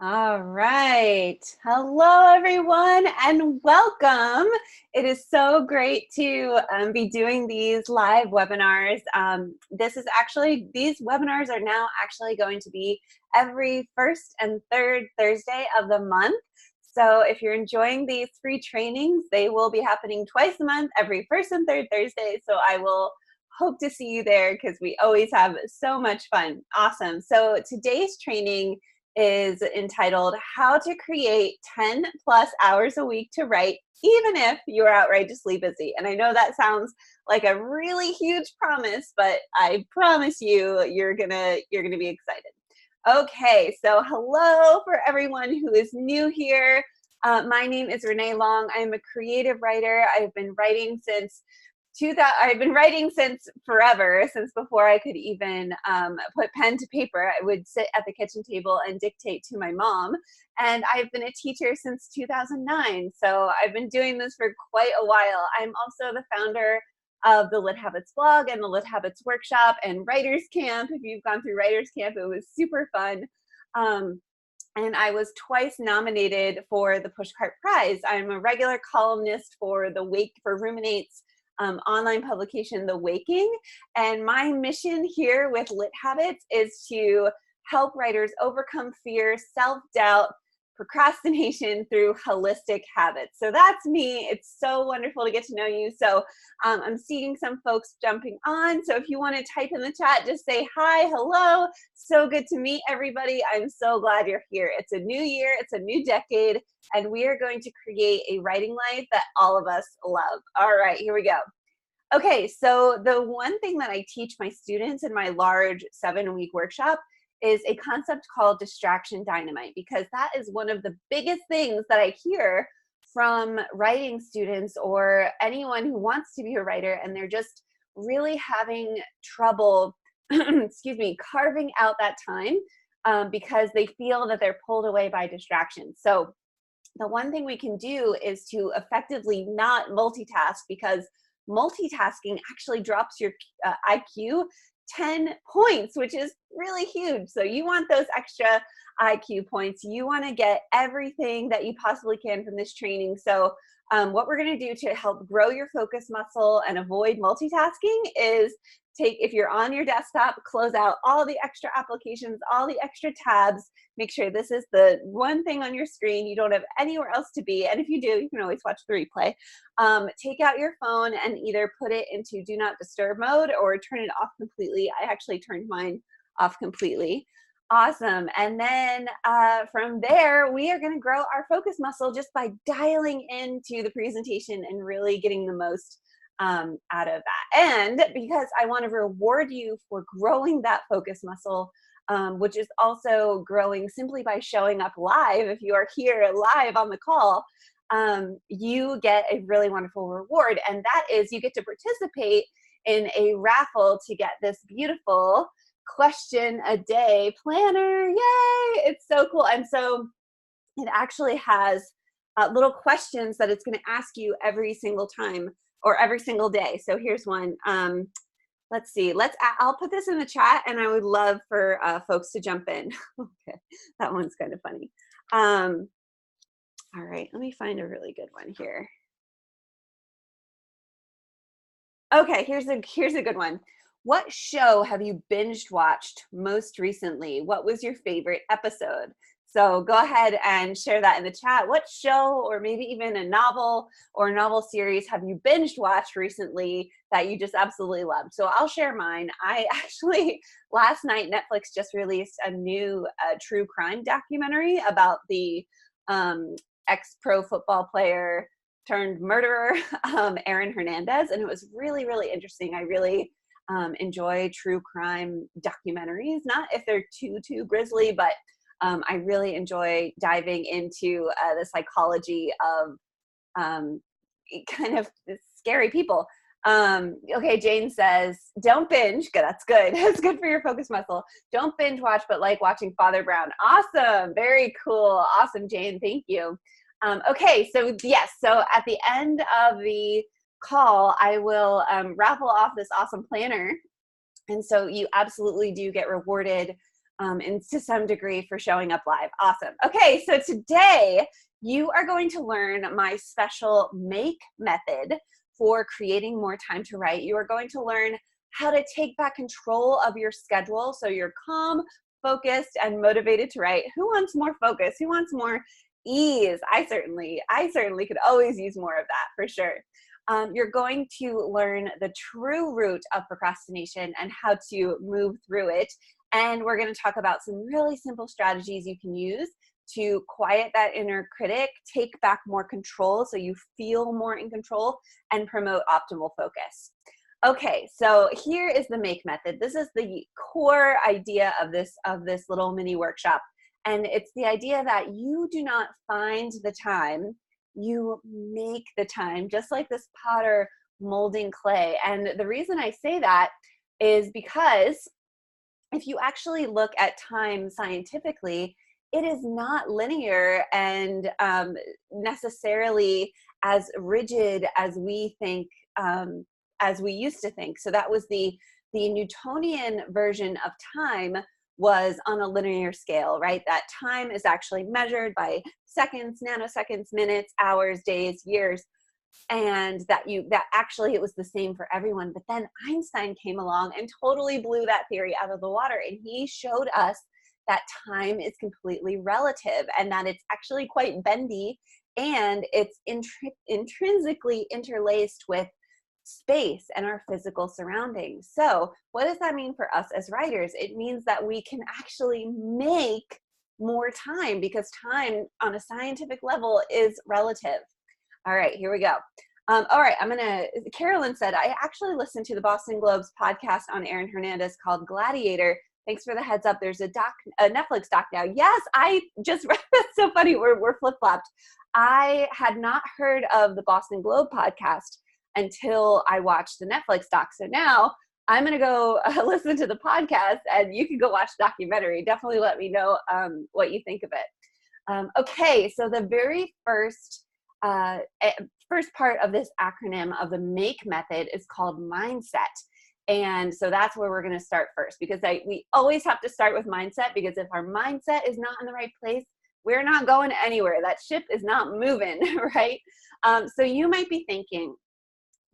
All right. Hello, everyone, and welcome. It is so great to be doing these live webinars. These webinars are now actually going to be every first and third Thursday of the month. So if you're enjoying these free trainings, they will be happening twice a month, every first and third Thursday. So I will hope to see you there because we always have so much fun. Awesome. So today's training is entitled How to Create 10 Plus Hours a Week to Write, Even If You're Outrageously Busy. And I know that sounds like a really huge promise, but I promise you, you're gonna be excited. Okay, so hello for everyone who is new here. My name is Renee Long. I'm a creative writer. I've been writing since forever, since before I could even put pen to paper. I would sit at the kitchen table and dictate to my mom. And I've been a teacher since 2009. So I've been doing this for quite a while. I'm also the founder of the Lit Habits blog and the Lit Habits workshop and Writers Camp. If you've gone through Writers Camp, it was super fun. And I was twice nominated for the Pushcart Prize. I'm a regular columnist for Ruminate's online publication, The Waking. And my mission here with Lit Habits is to help writers overcome fear, self-doubt, procrastination through holistic habits. So that's me. It's so wonderful to get to know you. So I'm seeing some folks jumping on. So if you want to type in the chat, just say hi, hello. So good to meet everybody. I'm so glad you're here. It's a new year. It's a new decade. And we are going to create a writing life that all of us love. All right, here we go. Okay, so the one thing that I teach my students in my large 7-week workshop is a concept called distraction dynamite, because that is one of the biggest things that I hear from writing students or anyone who wants to be a writer, and they're just really having trouble, excuse me, carving out that time because they feel that they're pulled away by distractions. So the one thing we can do is to effectively not multitask, because multitasking actually drops your IQ 10 points, which is really huge. So you want those extra IQ points. You want to get everything that you possibly can from this training. So what we're going to do to help grow your focus muscle and avoid multitasking is if you're on your desktop, close out all the extra applications, all the extra tabs. Make sure this is the one thing on your screen. You don't have anywhere else to be. And if you do, you can always watch the replay. Take out your phone and either put it into do not disturb mode or turn it off completely. I actually turned mine off completely. Awesome. And then from there, we are going to grow our focus muscle just by dialing into the presentation and really getting the most out of that. And because I want to reward you for growing that focus muscle, which is also growing simply by showing up live. If you are here live on the call, you get a really wonderful reward. And that is you get to participate in a raffle to get this beautiful question a day planner. Yay! It's so cool. And so it actually has little questions that it's going to ask you every single time or every single day. So here's one. Let's see. I'll put this in the chat, and I would love for folks to jump in. Okay, that one's kind of funny. All right, let me find a really good one here. Okay, here's a good one. What show have you binge watched most recently? What was your favorite episode? So go ahead and share that in the chat. What show, or maybe even a novel or a novel series, have you binge watched recently that you just absolutely loved? So I'll share mine. I actually, last night, Netflix just released a new true crime documentary about the ex-pro football player turned murderer, Aaron Hernandez. And it was really, really interesting. I really enjoy true crime documentaries, not if they're too grisly, but I really enjoy diving into the psychology of kind of scary people. Okay, Jane says, don't binge. Good, that's good. That's good for your focus muscle. Don't binge watch, but like watching Father Brown. Awesome. Very cool. Awesome, Jane. Thank you. Okay, so yes, so at the end of the call, I will raffle off this awesome planner. And so you absolutely do get rewarded and to some degree for showing up live. Awesome. Okay, so today you are going to learn my special make method for creating more time to write. You are going to learn how to take back control of your schedule so you're calm, focused, and motivated to write. Who wants more focus? Who wants more ease? I certainly could always use more of that for sure. You're going to learn the true root of procrastination and how to move through it. And we're going to talk about some really simple strategies you can use to quiet that inner critic, take back more control so you feel more in control, and promote optimal focus. Okay, so here is the make method. This is the core idea of this little mini workshop. And it's the idea that you do not find the time, you make the time, just like this potter molding clay. And the reason I say that is because if you actually look at time scientifically, it is not linear and necessarily as rigid as we think, as we used to think. So that was the Newtonian version of time was on a linear scale, right? That time is actually measured by seconds, nanoseconds, minutes, hours, days, years, and that actually it was the same for everyone. But then Einstein came along and totally blew that theory out of the water, and he showed us that time is completely relative and that it's actually quite bendy, and it's intrinsically interlaced with space and our physical surroundings. So what does that mean for us as writers? It means that we can actually make more time because time on a scientific level is relative. All right, here we go. All right, Carolyn said, I actually listened to the Boston Globe's podcast on Aaron Hernandez called Gladiator. Thanks for the heads up. There's a Netflix doc now. Yes, I just read, that's so funny. We're flip-flopped. I had not heard of the Boston Globe podcast until I watched the Netflix doc. So now I'm going to go listen to the podcast and you can go watch the documentary. Definitely let me know what you think of it. Okay, so the very first part of this acronym of the MAKE method is called mindset. And so that's where we're going to start first, because we always have to start with mindset, because if our mindset is not in the right place, we're not going anywhere. That ship is not moving, right? So you might be thinking,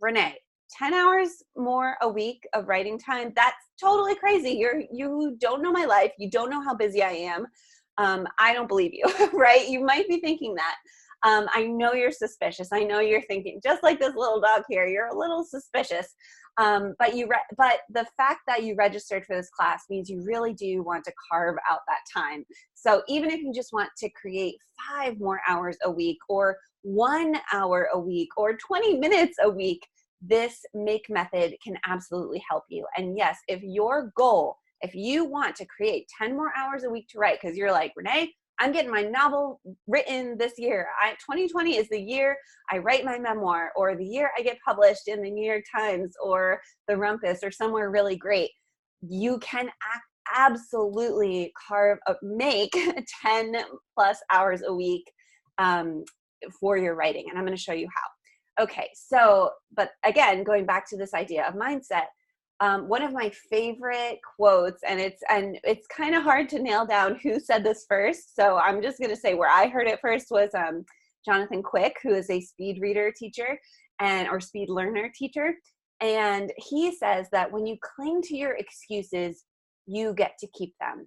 Renee, 10 hours more a week of writing time, that's totally crazy. You don't know my life. You don't know how busy I am. I don't believe you, right? You might be thinking that. I know you're suspicious. I know you're thinking, just like this little dog here, you're a little suspicious. But the fact that you registered for this class means you really do want to carve out that time. So even if you just want to create 5 more hours a week, or 1 hour a week, or 20 minutes a week, this MAKE method can absolutely help you. And yes, if you want to create 10 more hours a week to write, because you're like, Renee, I'm getting my novel written this year. 2020 is the year I write my memoir, or the year I get published in the New York Times or the Rumpus or somewhere really great. You can absolutely make 10 plus hours a week for your writing. And I'm going to show you how. Okay, so, but again, going back to this idea of mindset, one of my favorite quotes, and it's kind of hard to nail down who said this first, so I'm just going to say where I heard it first was Jonathan Quick, who is a speed reader teacher or speed learner teacher, and he says that when you cling to your excuses, you get to keep them.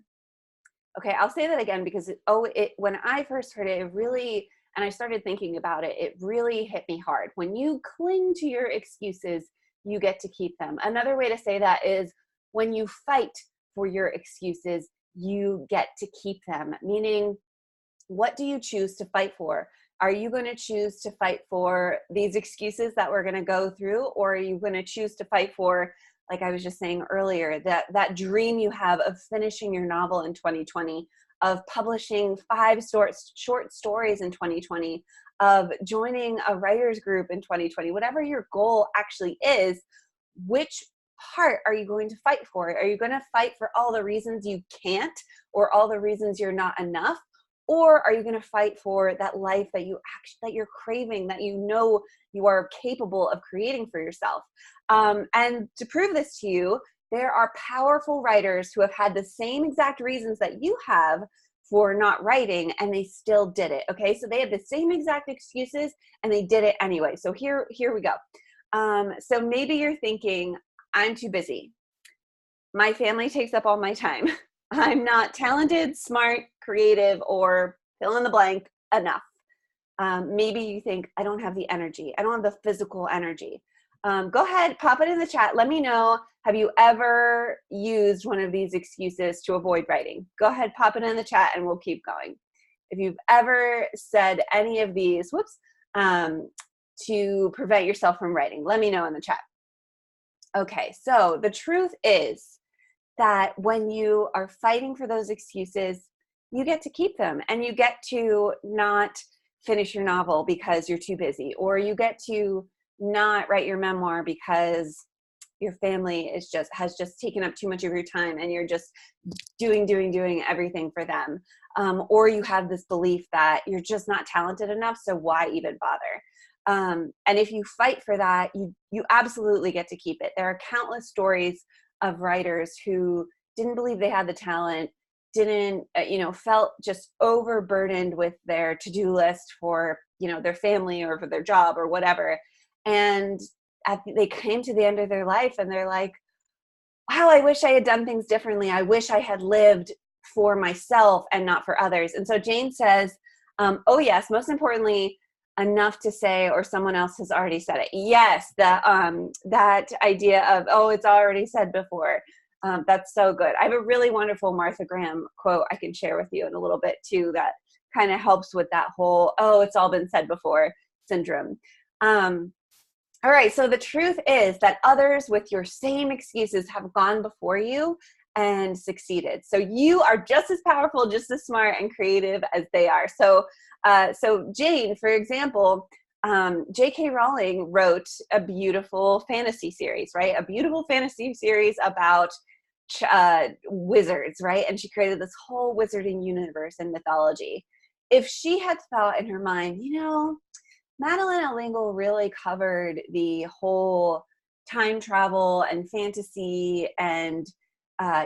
Okay, I'll say that again because when I first heard it, and I started thinking about it, it really hit me hard. When you cling to your excuses, you get to keep them. Another way to say that is when you fight for your excuses, you get to keep them. Meaning, what do you choose to fight for? Are you going to choose to fight for these excuses that we're going to go through? Or are you going to choose to fight for, like I was just saying earlier, that dream you have of finishing your novel in 2020, of publishing 5 short stories in 2020, of joining a writer's group in 2020, whatever your goal actually is, which part are you going to fight for? Are you going to fight for all the reasons you can't, or all the reasons you're not enough? Or are you going to fight for that life that you're craving, that you know you are capable of creating for yourself? And to prove this to you, There are powerful writers who have had the same exact reasons that you have for not writing, and they still did it. Okay, so they had the same exact excuses and they did it anyway. So here we go. So maybe you're thinking, I'm too busy. My family takes up all my time. I'm not talented, smart, creative, or fill in the blank enough. Maybe you think, I don't have the energy. I don't have the physical energy. Go ahead, pop it in the chat. Let me know, have you ever used one of these excuses to avoid writing? Go ahead, pop it in the chat and we'll keep going. If you've ever said any of these, to prevent yourself from writing, let me know in the chat. Okay, so the truth is that when you are fighting for those excuses, you get to keep them, and you get to not finish your novel because you're too busy, or you get to not write your memoir because your family has just taken up too much of your time and you're just doing everything for them. Or you have this belief that you're just not talented enough, so why even bother? And if you fight for that, you absolutely get to keep it. There are countless stories of writers who didn't believe they had the talent, didn't, felt just overburdened with their to-do list for, their family or for their job or whatever. And they came to the end of their life and they're like, wow, I wish I had done things differently. I wish I had lived for myself and not for others. And so Jane says, oh yes, most importantly, enough to say, or someone else has already said it. Yes, that idea of, oh, it's already said before. That's so good. I have a really wonderful Martha Graham quote I can share with you in a little bit too, that kind of helps with that whole, oh, it's all been said before syndrome. All right, so the truth is that others with your same excuses have gone before you and succeeded. So you are just as powerful, just as smart and creative as they are. So Jane, for example, J.K. Rowling wrote a beautiful fantasy series, right? A beautiful fantasy series about wizards, right? And she created this whole wizarding universe and mythology. If she had thought in her mind, Madeline L'Engle really covered the whole time travel and fantasy and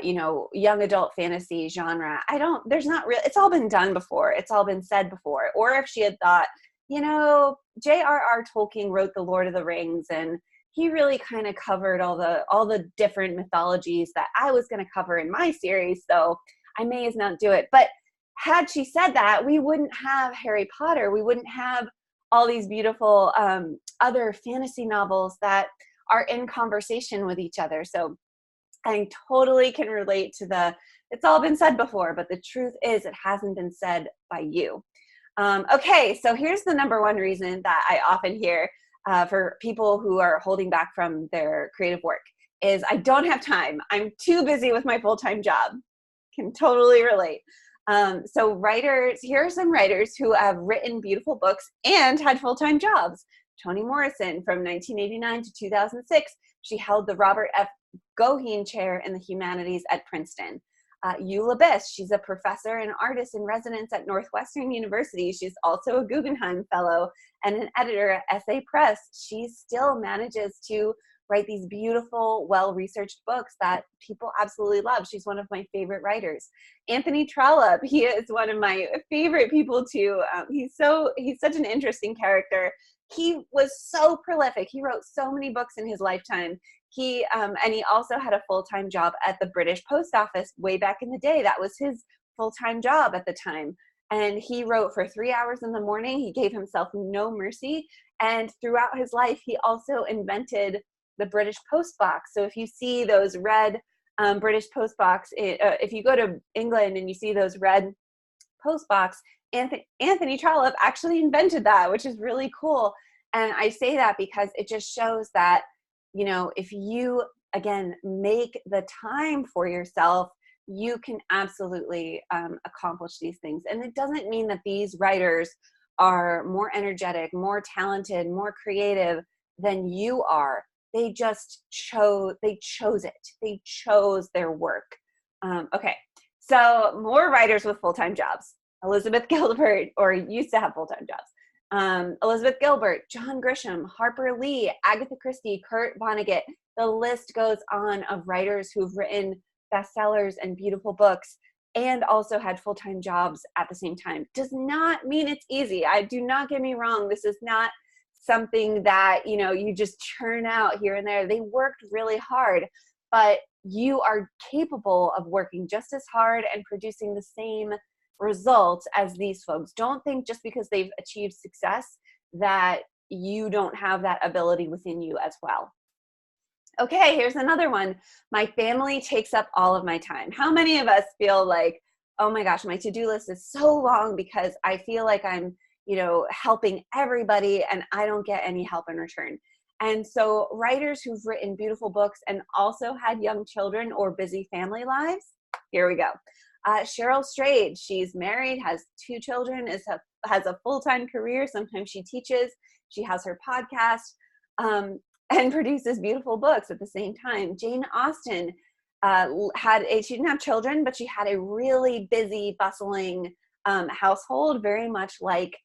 young adult fantasy genre. It's all been done before. It's all been said before. Or if she had thought, J.R.R. Tolkien wrote The Lord of the Rings, and he really kind of covered all the different mythologies that I was going to cover in my series, so I may as not do it. But had she said that, we wouldn't have Harry Potter. We wouldn't have all these beautiful other fantasy novels that are in conversation with each other. So I totally can relate to it's all been said before, but the truth is it hasn't been said by you. Okay, so here's the number one reason that I often hear for people who are holding back from their creative work is, I don't have time. I'm too busy with my full-time job. Can totally relate. So writers, here are some writers who have written beautiful books and had full-time jobs. Toni Morrison, from 1989 to 2006, she held the Robert F. Goheen Chair in the Humanities at Princeton. Eula Biss, she's a professor and artist in residence at Northwestern University. She's also a Guggenheim Fellow and an editor at Essay Press. She still manages to write these beautiful, well-researched books that people absolutely love. She's one of my favorite writers. Anthony Trollope, he is one of my favorite people too. He's such an interesting character. He was so prolific. He wrote so many books in his lifetime. And he also had a full-time job at the British Post Office way back in the day. That was his full-time job at the time. And he wrote for 3 hours in the morning. He gave himself no mercy. And throughout his life, he also invented the British Post Box. So if you see those red British Post Box, if you go to England and you see those red Post Box, Anthony Trollope actually invented that, which is really cool. And I say that because it just shows that, if you, again, make the time for yourself, you can absolutely accomplish these things. And it doesn't mean that these writers are more energetic, more talented, more creative than you are. They just chose it. They chose their work. Okay, so more writers with full-time jobs. Elizabeth Gilbert, or used to have full-time jobs. Elizabeth Gilbert, John Grisham, Harper Lee, Agatha Christie, Kurt Vonnegut. The list goes on of writers who've written bestsellers and beautiful books and also had full-time jobs at the same time. Does not mean it's easy. Do not get me wrong. This is not something that, you just churn out here and there. They worked really hard, but you are capable of working just as hard and producing the same results as these folks. Don't think just because they've achieved success that you don't have that ability within you as well. Okay, here's another one. My family takes up all of my time. How many of us feel like, oh my gosh, my to-do list is so long because I feel like I'm, helping everybody and I don't get any help in return. And so writers who've written beautiful books and also had young children or busy family lives, here we go. Cheryl Strayed, she's married, has 2 children, has a full-time career. Sometimes she teaches, she has her podcast, and produces beautiful books at the same time. Jane Austen she didn't have children, but she had a really busy, bustling household, very much like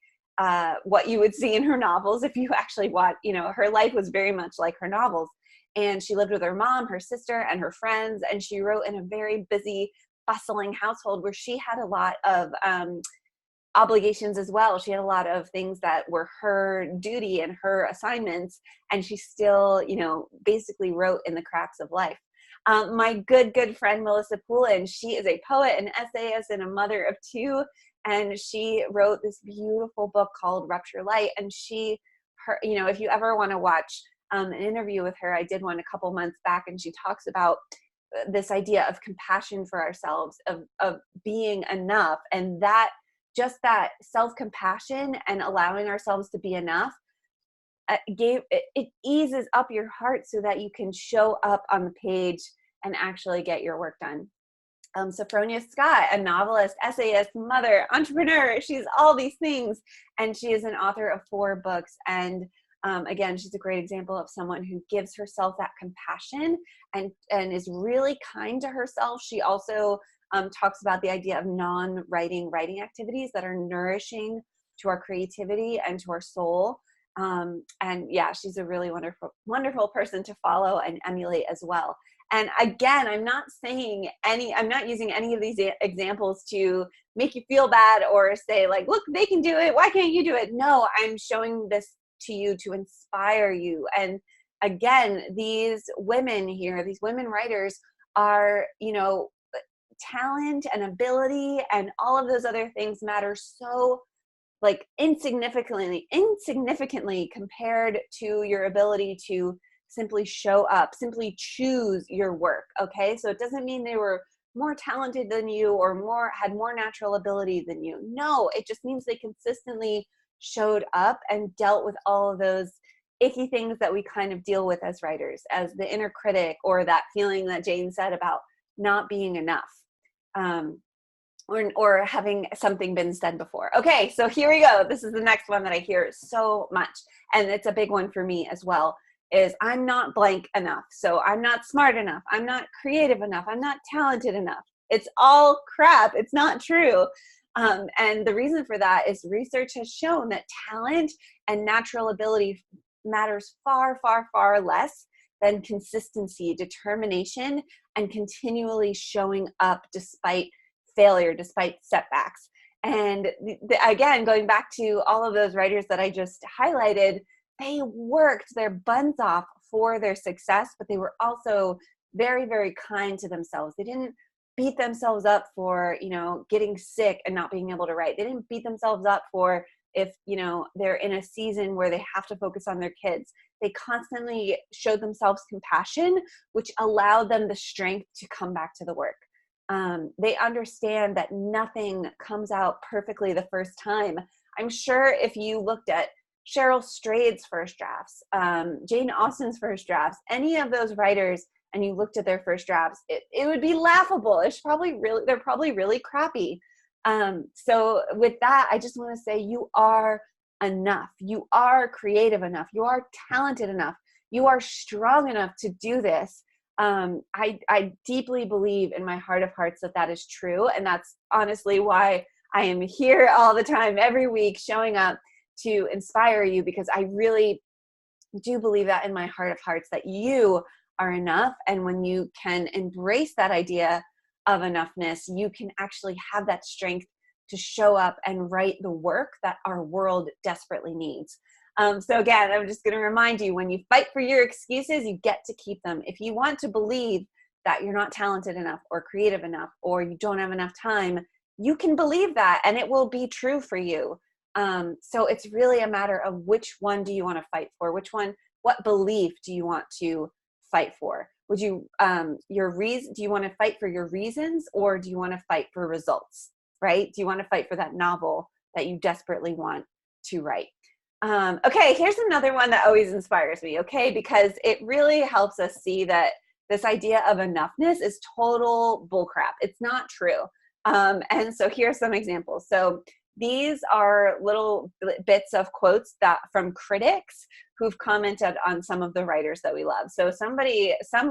what you would see in her novels. If you actually watch, her life was very much like her novels. And she lived with her mom, her sister, and her friends, and she wrote in a very busy, bustling household where she had a lot of obligations as well. She had a lot of things that were her duty and her assignments, and she still, basically wrote in the cracks of life. My good friend, Melissa Poulin, she is a poet, an essayist, and a mother of 2, and she wrote this beautiful book called Rupture Light, and if you ever want to watch an interview with her, I did one a couple months back, and she talks about this idea of compassion for ourselves, of being enough, and that just that self-compassion and allowing ourselves to be enough it eases up your heart so that you can show up on the page and actually get your work done. Sophronia Scott, a novelist, essayist, mother, entrepreneur, she's all these things, and she is an author of 4 books. And again, she's a great example of someone who gives herself that compassion and is really kind to herself. She also talks about the idea of non-writing activities that are nourishing to our creativity and to our soul. And yeah, she's a really wonderful person to follow and emulate as well. And again, I'm not using any of these examples to make you feel bad or say like, look, they can do it. Why can't you do it? No, I'm showing this to you to inspire you. And again, these women here, these women writers are, talent and ability and all of those other things matter so like insignificantly compared to your ability to simply show up, simply choose your work. Okay. So it doesn't mean they were more talented than you or had more natural ability than you. No, it just means they consistently showed up and dealt with all of those icky things that we kind of deal with as writers, as the inner critic, or that feeling that Jane said about not being enough. Or having something been said before. Okay, so here we go. This is the next one that I hear so much, and it's a big one for me as well, is I'm not blank enough. So I'm not smart enough. I'm not creative enough. I'm not talented enough. It's all crap. It's not true. And the reason for that is research has shown that talent and natural ability matters far, far, far less than consistency, determination, and continually showing up despite failure, despite setbacks. And again, going back to all of those writers that I just highlighted, they worked their buns off for their success, but they were also very, very kind to themselves. They didn't beat themselves up for, getting sick and not being able to write. They didn't beat themselves up for if, they're in a season where they have to focus on their kids. They constantly showed themselves compassion, which allowed them the strength to come back to the work. They understand that nothing comes out perfectly the first time. I'm sure if you looked at Cheryl Strayed's first drafts, Jane Austen's first drafts, any of those writers, and you looked at their first drafts, it would be laughable. They're probably really crappy. So with that, I just want to say you are enough. You are creative enough. You are talented enough. You are strong enough to do this. I deeply believe in my heart of hearts that is true. And that's honestly why I am here all the time, every week, showing up to inspire you, because I really do believe that in my heart of hearts, that you are enough. And when you can embrace that idea of enoughness, you can actually have that strength to show up and write the work that our world desperately needs. So again, I'm just going to remind you, when you fight for your excuses, you get to keep them. If you want to believe that you're not talented enough or creative enough, or you don't have enough time, you can believe that and it will be true for you. So it's really a matter of which one do you want to fight for? What belief do you want to fight for? Would you, do you want to fight for your reasons, or do you want to fight for results, right? Do you want to fight for that novel that you desperately want to write? Okay, here's another one that always inspires me, okay? Because it really helps us see that this idea of enoughness is total bullcrap. It's not true. And so here's some examples. So these are little bits of quotes from critics who've commented on some of the writers that we love. So some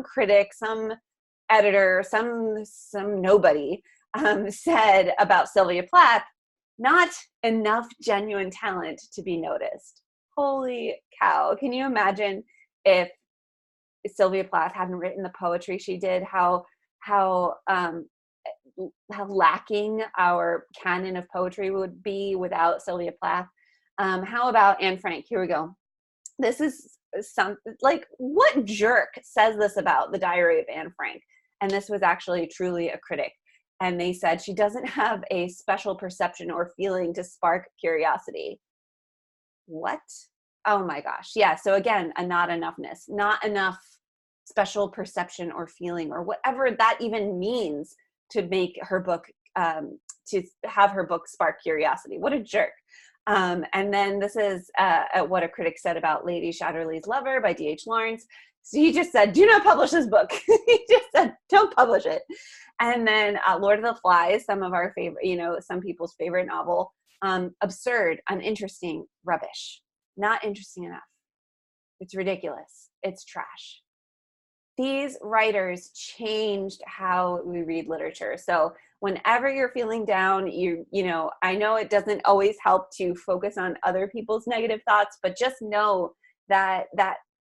critic, some editor, some nobody said about Sylvia Plath, not enough genuine talent to be noticed. Holy cow. Can you imagine if Sylvia Plath hadn't written the poetry she did, how lacking our canon of poetry would be without Sylvia Plath? How about Anne Frank? Here we go. This is what jerk says this about the Diary of Anne Frank? And this was actually truly a critic. And they said she doesn't have a special perception or feeling to spark curiosity. What? Oh my gosh. Yeah. So again, a not enoughness, not enough special perception or feeling, or whatever that even means, to make her book, to have her book spark curiosity. What a jerk. And then this is what a critic said about Lady Chatterley's Lover by D.H. Lawrence. So he just said, do not publish this book. He just said, don't publish it. And then Lord of the Flies, some of our favorite, some people's favorite novel, absurd, uninteresting, rubbish, not interesting enough. It's ridiculous. It's trash. These writers changed how we read literature. So whenever you're feeling down, I know it doesn't always help to focus on other people's negative thoughts, but just know that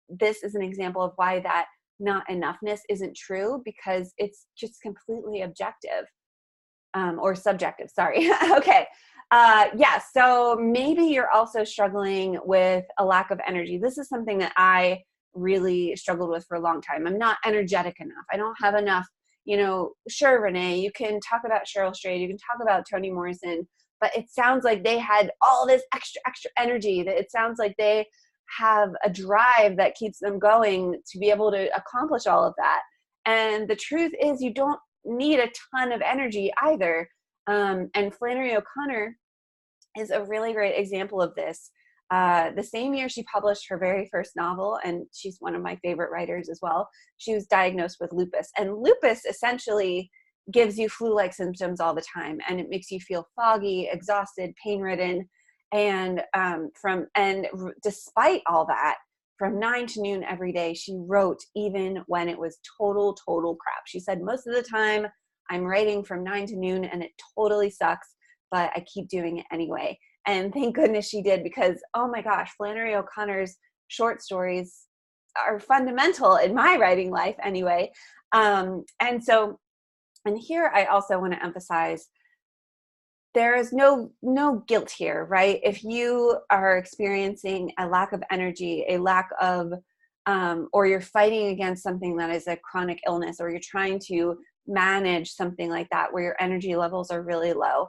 this is an example of why that not enoughness isn't true, because it's just completely objective, or subjective, sorry. Okay. So maybe you're also struggling with a lack of energy. This is something that I really struggled with for a long time. I'm not energetic enough. I don't have enough, sure, Renee, you can talk about Cheryl Strayed, you can talk about Toni Morrison, but it sounds like they had all this extra energy, that it sounds like they have a drive that keeps them going to be able to accomplish all of that. And the truth is, you don't need a ton of energy either. And Flannery O'Connor is a really great example of this. The same year she published her very first novel, and she's one of my favorite writers as well, she was diagnosed with lupus. And lupus essentially gives you flu-like symptoms all the time, and it makes you feel foggy, exhausted, pain-ridden. And despite all that, from 9 to noon every day, she wrote even when it was total crap. She said, most of the time I'm writing from 9 to noon and it totally sucks, but I keep doing it anyway. And thank goodness she did, because, oh my gosh, Flannery O'Connor's short stories are fundamental in my writing life anyway. And here I also want to emphasize, there is no guilt here, right? If you are experiencing a lack of energy, a lack of, or you're fighting against something that is a chronic illness, or you're trying to manage something like that where your energy levels are really low,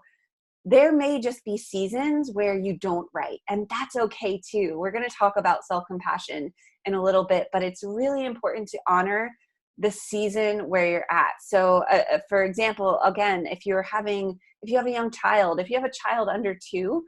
there may just be seasons where you don't write, and that's okay too. We're going to talk about self-compassion in a little bit, but it's really important to honor the season where you're at. So for example, again, if you have a young child, if you have a child under 2,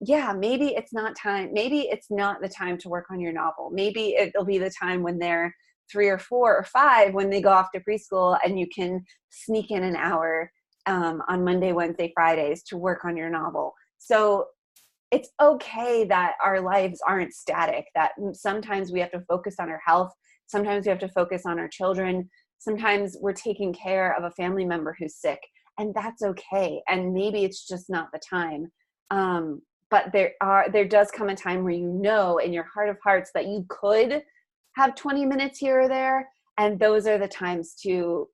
yeah, maybe it's not the time to work on your novel. Maybe it'll be the time when they're 3 or 4 or 5, when they go off to preschool, and you can sneak in an hour on Monday, Wednesday, Fridays to work on your novel. So it's okay that our lives aren't static, that sometimes we have to focus on our health. Sometimes we have to focus on our children. Sometimes we're taking care of a family member who's sick, and that's okay. And maybe it's just not the time. but there does come a time where you know in your heart of hearts that you could have 20 minutes here or there. And those are the times to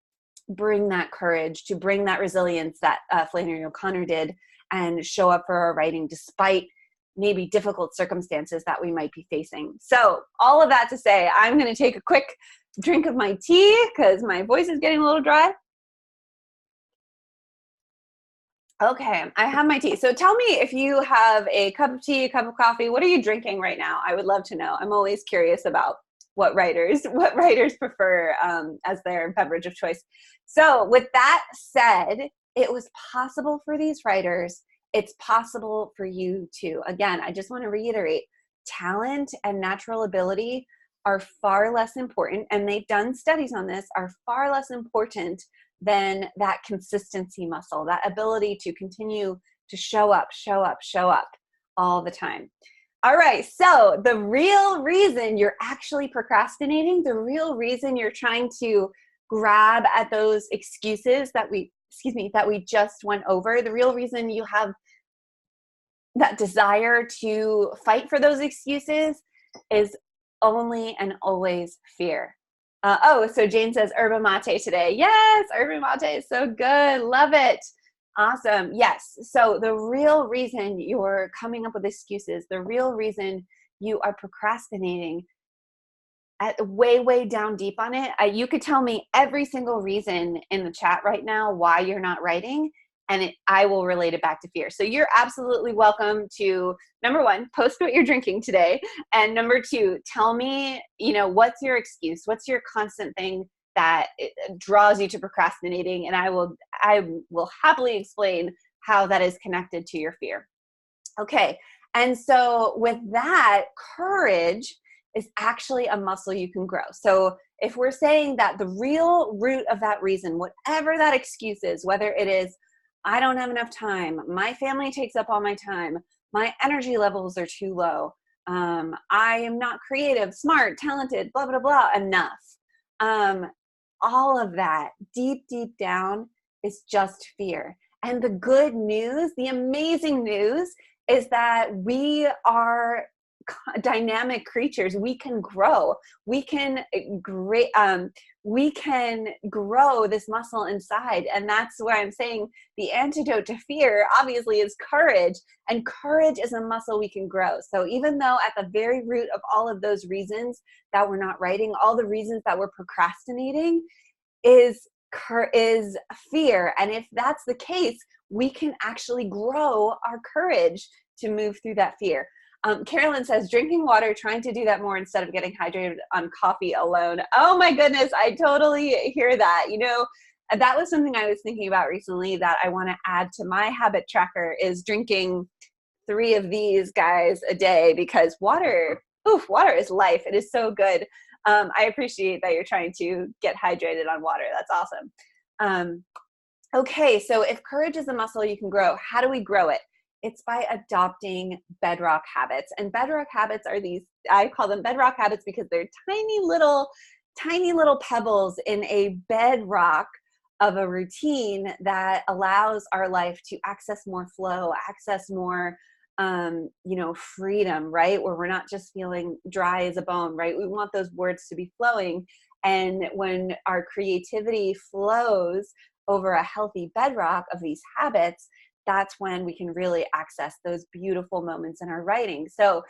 bring that courage, to bring that resilience that Flannery O'Connor did, and show up for our writing despite maybe difficult circumstances that we might be facing. So all of that to say, I'm going to take a quick drink of my tea because my voice is getting a little dry. Okay, I have my tea. So tell me if you have a cup of tea, a cup of coffee. What are you drinking right now? I would love to know. I'm always curious about what writers prefer as their beverage of choice. So with that said, it was possible for these writers. It's possible for you too. Again, I just want to reiterate, talent and natural ability are far less important, and they've done studies on this, are far less important than that consistency muscle, that ability to continue to show up all the time. All right, so the real reason you're actually procrastinating, the real reason you're trying to grab at those excuses that we just went over, the real reason you have that desire to fight for those excuses is only and always fear. So Jane says yerba mate today. Yes, yerba mate is so good. Love it. Awesome. Yes. So the real reason you're coming up with excuses, the real reason you are procrastinating, way down deep on it, you could tell me every single reason in the chat right now why you're not writing, and I will relate it back to fear. So you're absolutely welcome to, number one, post what you're drinking today. And number two, tell me, what's your excuse? What's your constant thing that draws you to procrastinating? And I will happily explain how that is connected to your fear. Okay. And so with that, courage is actually a muscle you can grow. So if we're saying that the real root of that reason, whatever that excuse is, whether it is, I don't have enough time, my family takes up all my time, my energy levels are too low, I am not creative, smart, talented, blah, blah, blah, enough. All of that deep down is just fear. And the good news, the amazing news, is that we are dynamic creatures. We can grow. We can grow this muscle inside. And that's where I'm saying the antidote to fear obviously is courage. And courage is a muscle we can grow. So even though at the very root of all of those reasons that we're not writing, all the reasons that we're procrastinating is fear. And if that's the case, we can actually grow our courage to move through that fear. Carolyn says, drinking water, trying to do that more instead of getting hydrated on coffee alone. Oh my goodness, I totally hear that. That was something I was thinking about recently that I want to add to my habit tracker, is drinking 3 of these guys a day, because water is life. It is so good. I appreciate that you're trying to get hydrated on water. That's awesome. Okay, so if courage is a muscle you can grow, how do we grow it? It's by adopting bedrock habits. And bedrock habits are these, I call them bedrock habits because they're tiny little pebbles in a bedrock of a routine that allows our life to access more flow, access more, freedom, right? Where we're not just feeling dry as a bone, right? We want those words to be flowing. And when our creativity flows over a healthy bedrock of these habits, that's when we can really access those beautiful moments in our writing. So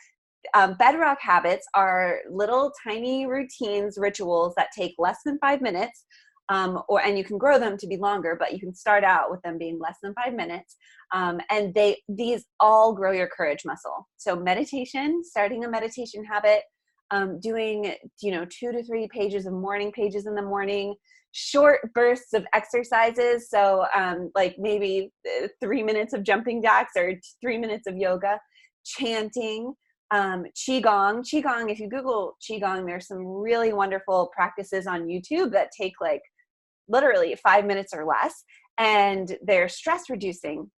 bedrock habits are little tiny routines, rituals that take less than 5 minutes, and you can grow them to be longer, but you can start out with them being less than 5 minutes. And these all grow your courage muscle. So meditation, starting a meditation habit, doing 2 to 3 pages of morning pages in the morning, short bursts of exercises. So like maybe 3 minutes of jumping jacks or 3 minutes of yoga, chanting, Qigong. Qigong, if you Google Qigong, there's some really wonderful practices on YouTube that take like literally 5 minutes or less, and they're stress reducing.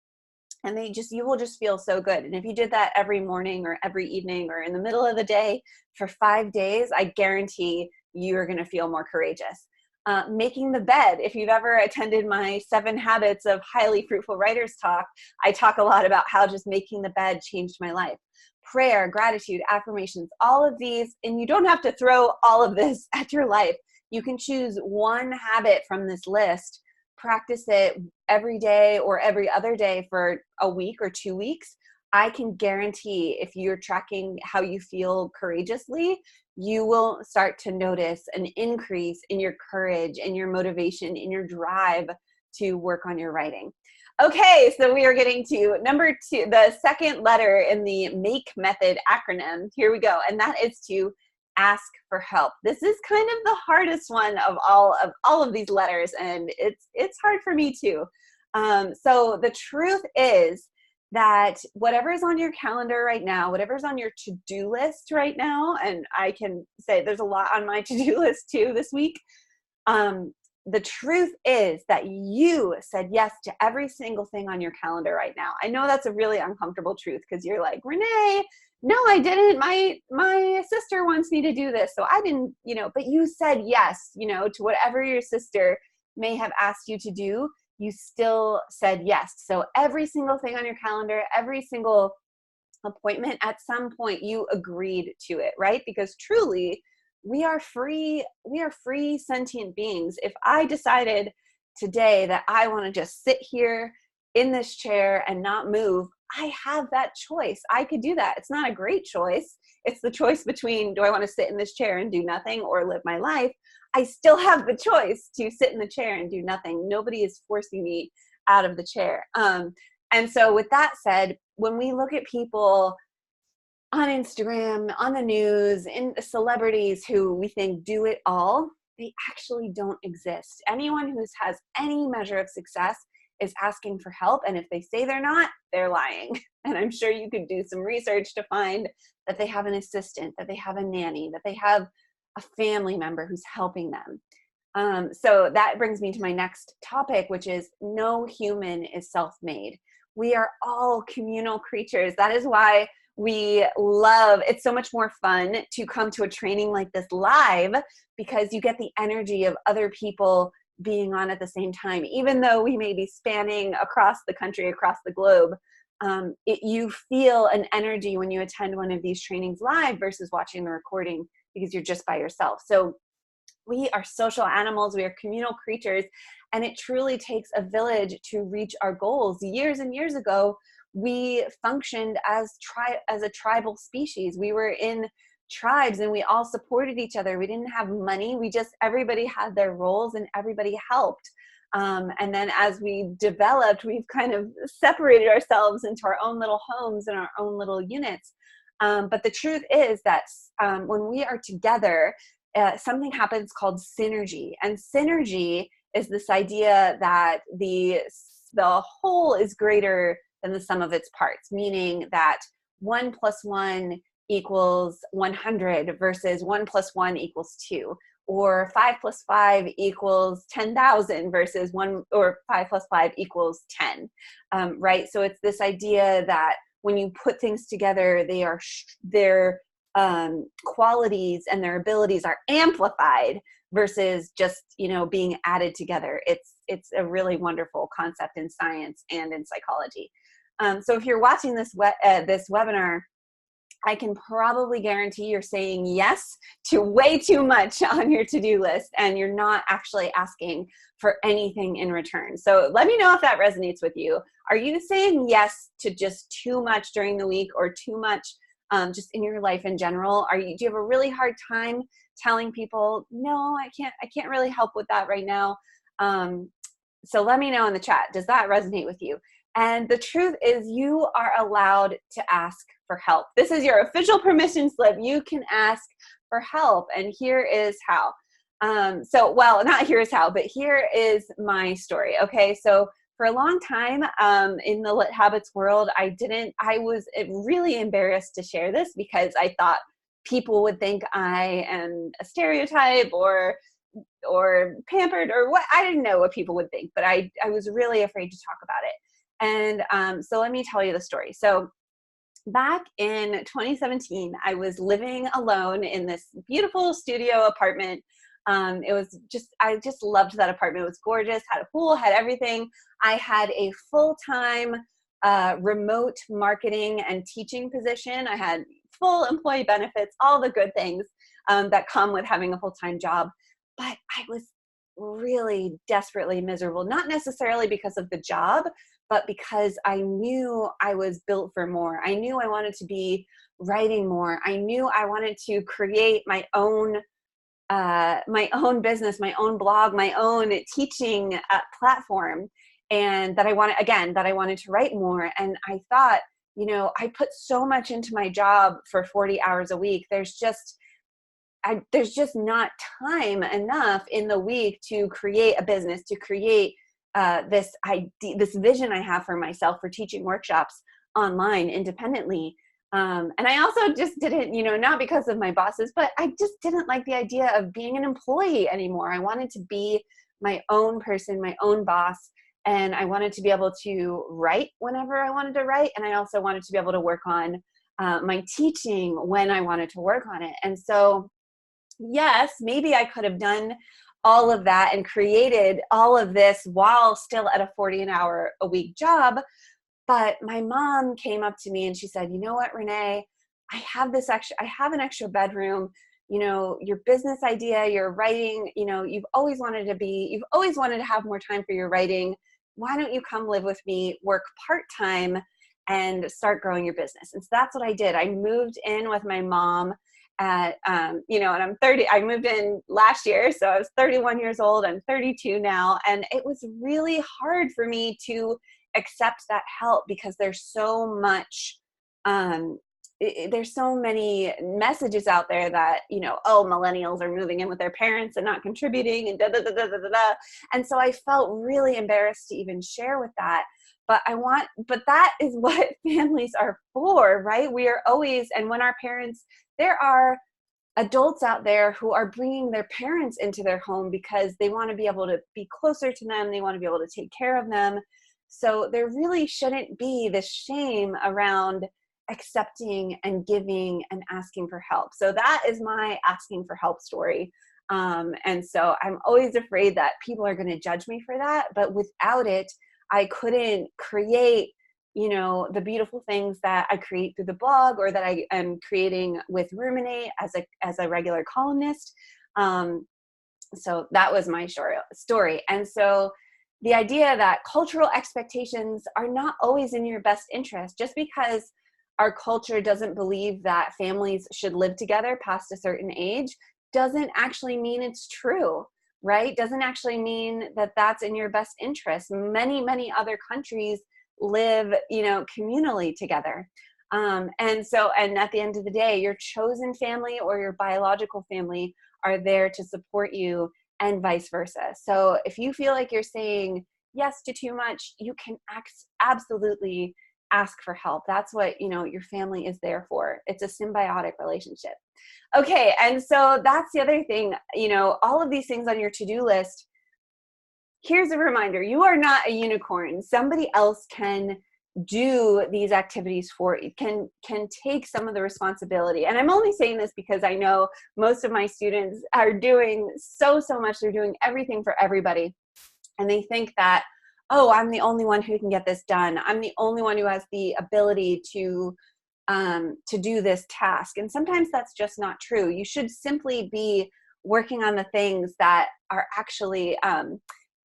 And you will just feel so good. And if you did that every morning or every evening or in the middle of the day for 5 days, I guarantee you are going to feel more courageous. Making the bed. If you've ever attended my 7 Habits of Highly Fruitful Writers talk, I talk a lot about how just making the bed changed my life. Prayer, gratitude, affirmations, all of these, and you don't have to throw all of this at your life. You can choose one habit from this list, practice it every day or every other day for a week or 2 weeks. I can guarantee if you're tracking how you feel courageously, you will start to notice an increase in your courage, in your motivation, in your drive to work on your writing. Okay, so we are getting to number 2, the second letter in the MAKE method acronym. Here we go, and that is to ask for help. This is kind of the hardest one of all of these letters, and it's hard for me too. So the truth is that whatever is on your calendar right now, whatever's on your to-do list right now, and I can say there's a lot on my to-do list too this week, the truth is that you said yes to every single thing on your calendar right now. I know that's a really uncomfortable truth because you're like, Renee, no, I didn't. My sister wants me to do this, so I didn't, but you said yes, to whatever your sister may have asked you to do. You still said yes. So every single thing on your calendar, every single appointment, at some point you agreed to it, right? Because truly, we are free sentient beings. If I decided today that I want to just sit here in this chair and not move, I have that choice. I could do that. It's not a great choice. It's the choice between, do I want to sit in this chair and do nothing or live my life? I still have the choice to sit in the chair and do nothing. Nobody is forcing me out of the chair. And so with that said, when we look at people on Instagram, on the news, in celebrities who we think do it all, they actually don't exist. Anyone who has any measure of success is asking for help. And if they say they're not, they're lying. And I'm sure you could do some research to find that they have an assistant, that they have a nanny, that they have a family member who's helping them. So that brings me to my next topic, which is no human is self-made. We are all communal creatures. That is why it's so much more fun to come to a training like this live, because you get the energy of other people being on at the same time. Even though we may be spanning across the country, across the globe, you feel an energy when you attend one of these trainings live versus watching the recording, because you're just by yourself. So we are social animals, we are communal creatures, and it truly takes a village to reach our goals. Years and years ago, we functioned as a tribal species. We were in tribes and we all supported each other. We didn't have money. Everybody had their roles and everybody helped. And then as we developed, we've kind of separated ourselves into our own little homes and our own little units. But the truth is that when we are together, something happens called synergy. And synergy is this idea that the whole is greater than the sum of its parts, meaning that 1 + 1 equals 100 versus 1 + 1 equals 2, or 5 + 5 equals 10,000 versus 5 + 5 equals 10, right? So it's this idea that when you put things together, their qualities and their abilities are amplified versus just, being added together. It's a really wonderful concept in science and in psychology. So if you're watching this webinar, I can probably guarantee you're saying yes to way too much on your to-do list, and you're not actually asking for anything in return. So let me know if that resonates with you. Are you saying yes to just too much during the week, or too much just in your life in general? Do you have a really hard time telling people, no, I can't really help with that right now? So let me know in the chat. Does that resonate with you? And the truth is, you are allowed to ask for help. This is your official permission slip. You can ask for help, and here is how. Well, not here is how, but here is my story. Okay, so for a long time in the Lit Habits world, I was really embarrassed to share this because I thought people would think I am a stereotype or pampered or what. I didn't know what people would think, but I was really afraid to talk about it. And so let me tell you the story. So back in 2017, I was living alone in this beautiful studio apartment It was just, I just loved that apartment. It was gorgeous, had a pool, had everything. I had a full-time remote marketing and teaching position. I had full employee benefits, all the good things that come with having a full-time job. But I was really desperately miserable, not necessarily because of the job, but because I knew I was built for more. I knew I wanted to be writing more. I knew I wanted to create my own business, my own blog, my own teaching platform, and that I wanted to write more. And I thought, I put so much into my job for 40 hours a week. There's just not time enough in the week to create a business, to create this vision I have for myself for teaching workshops online independently. And I also just didn't, not because of my bosses, but I just didn't like the idea of being an employee anymore. I wanted to be my own person, my own boss. And I wanted to be able to write whenever I wanted to write. And I also wanted to be able to work on my teaching when I wanted to work on it. And so, yes, maybe I could have done all of that and created all of this while still at a 40 an hour a week job. But my mom came up to me and she said, "You know what, Renee, I have an extra bedroom, your business idea, your writing, you've always wanted to have more time for your writing. Why don't you come live with me, work part-time and start growing your business?" And so that's what I did. I moved in with my mom at, and I'm 30, I moved in last year. So I was 31 years old. I'm 32 now. And it was really hard for me to accept that help because there's so much, there's so many messages out there that, oh, millennials are moving in with their parents and not contributing and da, da, da, da, da, da, da. And so I felt really embarrassed to even share with that. But that is what families are for, right? We are always, and when our parents, there are adults out there who are bringing their parents into their home because they want to be able to be closer to them. They want to be able to take care of them. So there really shouldn't be this shame around accepting and giving and asking for help. So that is my asking for help story. And so I'm always afraid that people are going to judge me for that. But without it, I couldn't create, the beautiful things that I create through the blog or that I am creating with Ruminate as a regular columnist. So that was my story. And so the idea that cultural expectations are not always in your best interest, just because our culture doesn't believe that families should live together past a certain age, doesn't actually mean it's true, right? Doesn't actually mean that that's in your best interest. Many, many other countries live, communally together. And at the end of the day, your chosen family or your biological family are there to support you and vice versa. So if you feel like you're saying yes to too much, you can absolutely ask for help. That's what, your family is there for. It's a symbiotic relationship. Okay. And so that's the other thing, all of these things on your to-do list. Here's a reminder. You are not a unicorn. Somebody else can do these activities for you, can take some of the responsibility. And I'm only saying this because I know most of my students are doing so much. They're doing everything for everybody. And they think that, oh, I'm the only one who can get this done. I'm the only one who has the ability to do this task. And sometimes that's just not true. You should simply be working on the things that are actually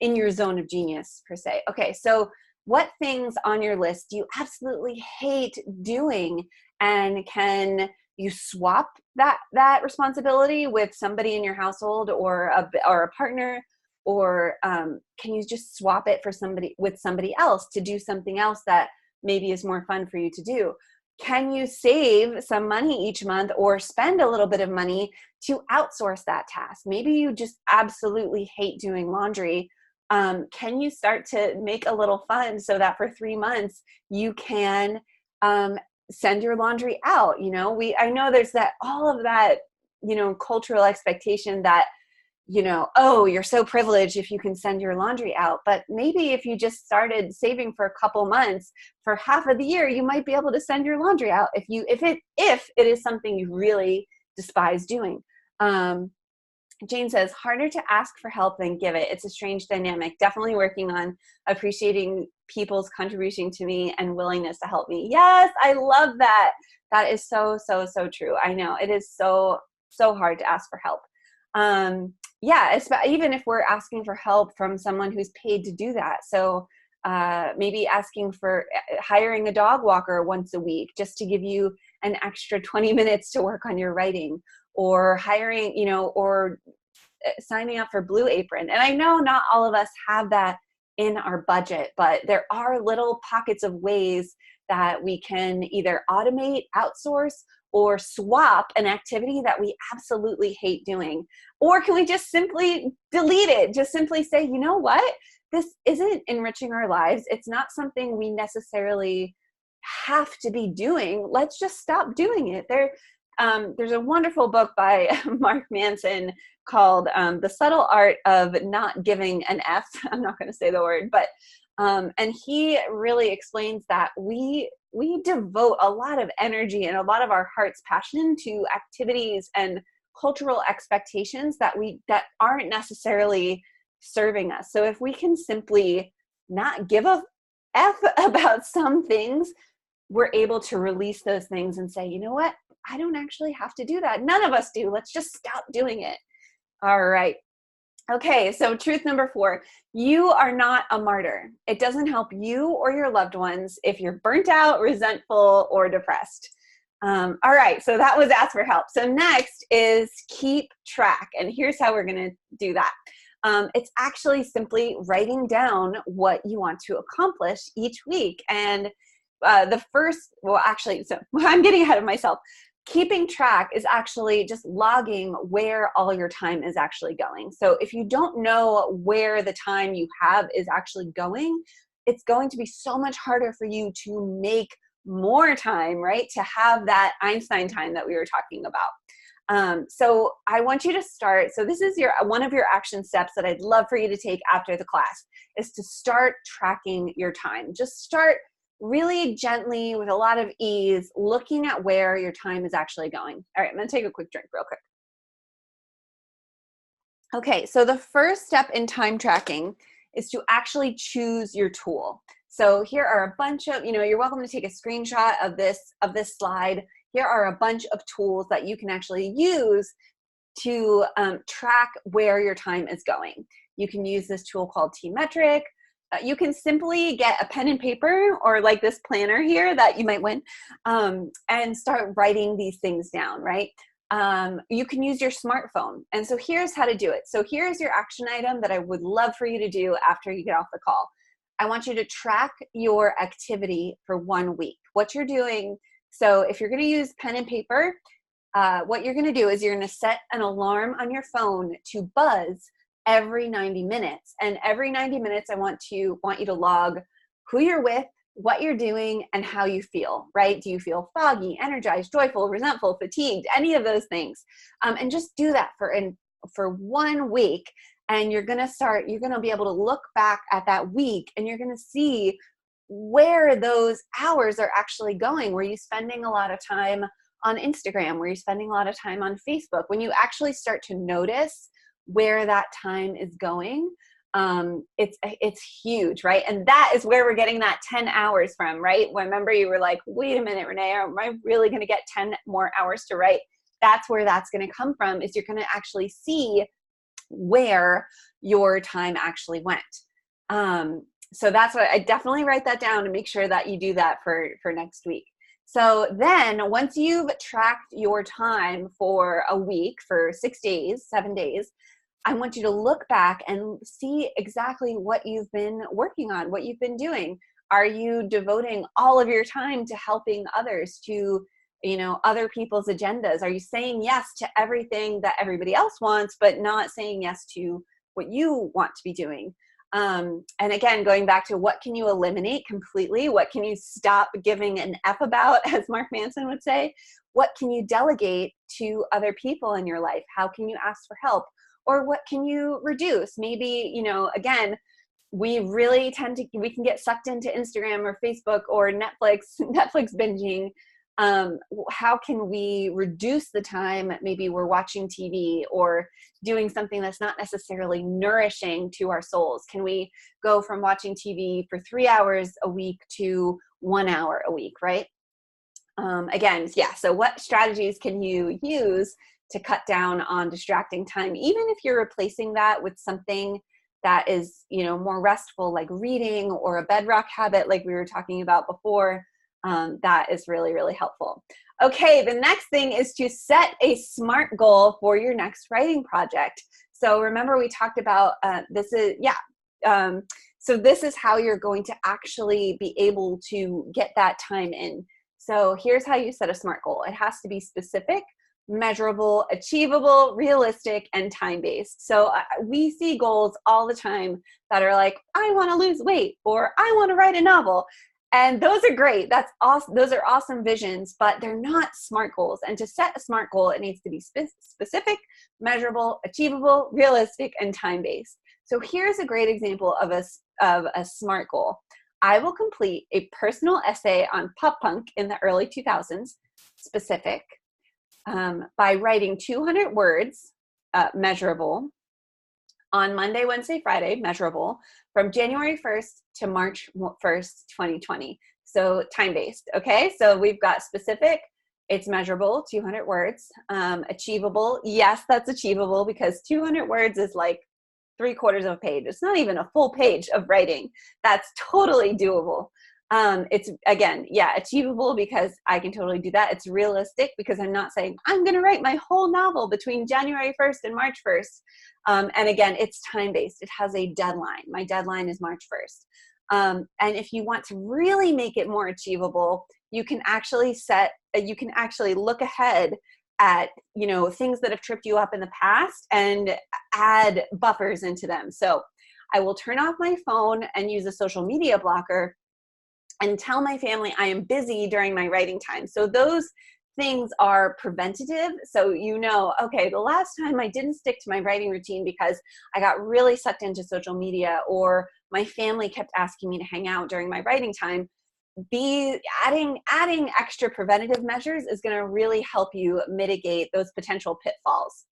in your zone of genius, per se. Okay, so what things on your list do you absolutely hate doing? And can you swap that responsibility with somebody in your household or a partner? Or can you just swap it with somebody else to do something else that maybe is more fun for you to do? Can you save some money each month or spend a little bit of money to outsource that task? Maybe you just absolutely hate doing laundry. Can you start to make a little fund so that for 3 months you can send your laundry out? I know there's all of that, cultural expectation that, oh, you're so privileged if you can send your laundry out. But maybe if you just started saving for a couple months, for half of the year, you might be able to send your laundry out if it is something you really despise doing. Jane says, harder to ask for help than give it. It's a strange dynamic. Definitely working on appreciating people's contribution to me and willingness to help me. Yes, I love that. That is so, so, so true. I know it is so, so hard to ask for help. Yeah, even if we're asking for help from someone who's paid to do that. So maybe asking for hiring a dog walker once a week just to give you an extra 20 minutes to work on your writing, or hiring, or signing up for Blue Apron. And I know not all of us have that in our budget, but there are little pockets of ways that we can either automate, outsource, or swap an activity that we absolutely hate doing. Or can we just simply delete it? Just simply say, you know what? This isn't enriching our lives. It's not something we necessarily have to be doing. Let's just stop doing it. There's a wonderful book by Mark Manson called The Subtle Art of Not Giving an F. I'm not going to say the word, but and he really explains that we devote a lot of energy and a lot of our heart's passion to activities and cultural expectations that aren't necessarily serving us. So if we can simply not give a F about some things, we're able to release those things and say, you know what? I don't actually have to do that. None of us do. Let's just stop doing it. All right. Okay, so truth number 4, you are not a martyr. It doesn't help you or your loved ones if you're burnt out, resentful, or depressed. All right, so that was ask for help. So next is keep track. And here's how we're going to do that. It's actually simply writing down what you want to accomplish each week. And so I'm getting ahead of myself. Keeping track is actually just logging where all your time is actually going. So if you don't know where the time you have is actually going, it's going to be so much harder for you to make more time, right? To have that Einstein time that we were talking about. So I want you to start. So this is one of your action steps that I'd love for you to take after the class, is to start tracking your time. Just start really gently, with a lot of ease, looking at where your time is actually going. All right, I'm gonna take a quick drink real quick. Okay, so the first step in time tracking is to actually choose your tool. So here are a bunch of, you're welcome to take a screenshot of this slide. Here are a bunch of tools that you can actually use to track where your time is going. You can use this tool called T-Metric. You can simply get a pen and paper, or like this planner here that you might win, and start writing these things down, right? You can use your smartphone. And so here's how to do it. So here's your action item that I would love for you to do after you get off the call. I want you to track your activity for 1 week, what you're doing. So if you're going to use pen and paper, what you're going to do is you're going to set an alarm on your phone to buzz every 90 minutes. And every 90 minutes, I want you to log who you're with, what you're doing, and how you feel, right? Do you feel foggy, energized, joyful, resentful, fatigued, any of those things? And just do that for 1 week. And you're going to be able to look back at that week, and you're going to see where those hours are actually going. Were you spending a lot of time on Instagram? Were you spending a lot of time on Facebook? When you actually start to notice where that time is going, it's huge, right? And that is where we're getting that 10 hours from, right? Remember, you were like, wait a minute, Renee, am I really going to get 10 more hours to write? That's where that's going to come from, is you're going to actually see where your time actually went. So that's what I definitely write that down and make sure that you do that for next week. So then once you've tracked your time for a week, for 6 days, 7 days, I want you to look back and see exactly what you've been working on, what you've been doing. Are you devoting all of your time to helping others, to, other people's agendas? Are you saying yes to everything that everybody else wants, but not saying yes to what you want to be doing? And again, going back to what can you eliminate completely? What can you stop giving an F about, as Mark Manson would say? What can you delegate to other people in your life? How can you ask for help? Or what can you reduce? Maybe, again, we really we can get sucked into Instagram or Facebook or Netflix binging How can we reduce the time maybe we're watching TV or doing something that's not necessarily nourishing to our souls? Can we go from watching TV for 3 hours a week to 1 hour a week, right? Again, yeah, so what strategies can you use to cut down on distracting time, even if you're replacing that with something that is, more restful, like reading or a bedrock habit, like we were talking about before? That is really, really helpful. Okay, the next thing is to set a SMART goal for your next writing project. So remember we talked about so this is how you're going to actually be able to get that time in. So here's how you set a SMART goal. It has to be specific, measurable, achievable, realistic, and time-based. So we see goals all the time that are like, I want to lose weight, or I want to write a novel. And those are great. That's awesome. Those are awesome visions, but they're not SMART goals. And to set a SMART goal, it needs to be specific, measurable, achievable, realistic, and time-based. So here's a great example of a SMART goal. I will complete a personal essay on pop punk in the early 2000s, specific, by writing 200 words, measurable, on Monday, Wednesday, Friday, measurable, from January 1st to March 1st, 2020. So time-based, okay? So we've got specific, it's measurable, 200 words. Achievable, yes, that's achievable, because 200 words is like 3/4 of a page. It's not even a full page of writing. That's totally doable. It's, again, yeah, achievable because I can totally do that. It's realistic because I'm not saying I'm going to write my whole novel between January 1st and March 1st. And again, it's time-based. It has a deadline. My deadline is March 1st. And if you want to really make it more achievable, you can actually look ahead at, things that have tripped you up in the past and add buffers into them. So I will turn off my phone and use a social media blocker and tell my family I am busy during my writing time. So those things are preventative. So okay, the last time I didn't stick to my writing routine because I got really sucked into social media, or my family kept asking me to hang out during my writing time. Adding extra preventative measures is going to really help you mitigate those potential pitfalls.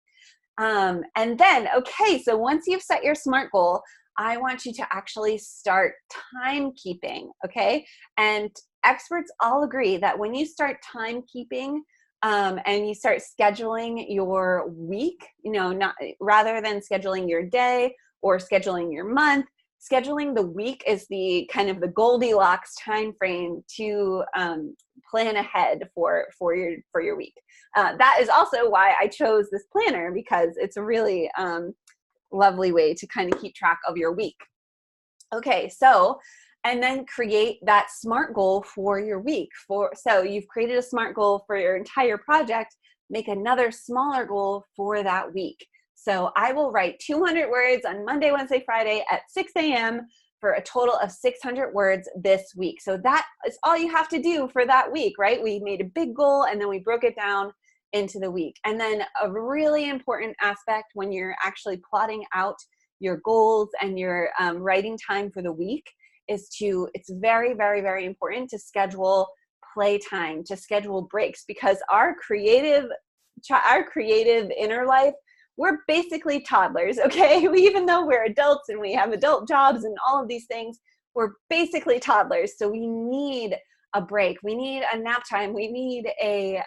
And then, okay, so once you've set your SMART goal, I want you to actually start timekeeping, okay? And experts all agree that when you start timekeeping and you start scheduling your week, not rather than scheduling your day or scheduling your month, scheduling the week is the kind of the Goldilocks time frame to plan ahead for your week. That is also why I chose this planner, because it's a really lovely way to kind of keep track of your week. Okay, so, and then create that SMART goal for your week. So you've created a SMART goal for your entire project, make another smaller goal for that week. So I will write 200 words on Monday, Wednesday, Friday at 6 a.m. for a total of 600 words this week. So that is all you have to do for that week, right? We made a big goal and then we broke it down into the week. And then a really important aspect when you're actually plotting out your goals and your writing time for the week is it's very, very, very important to schedule playtime, to schedule breaks, because our creative inner life, we're basically toddlers, okay? Even though we're adults and we have adult jobs and all of these things, we're basically toddlers. So we need a break. We need a nap time. We need a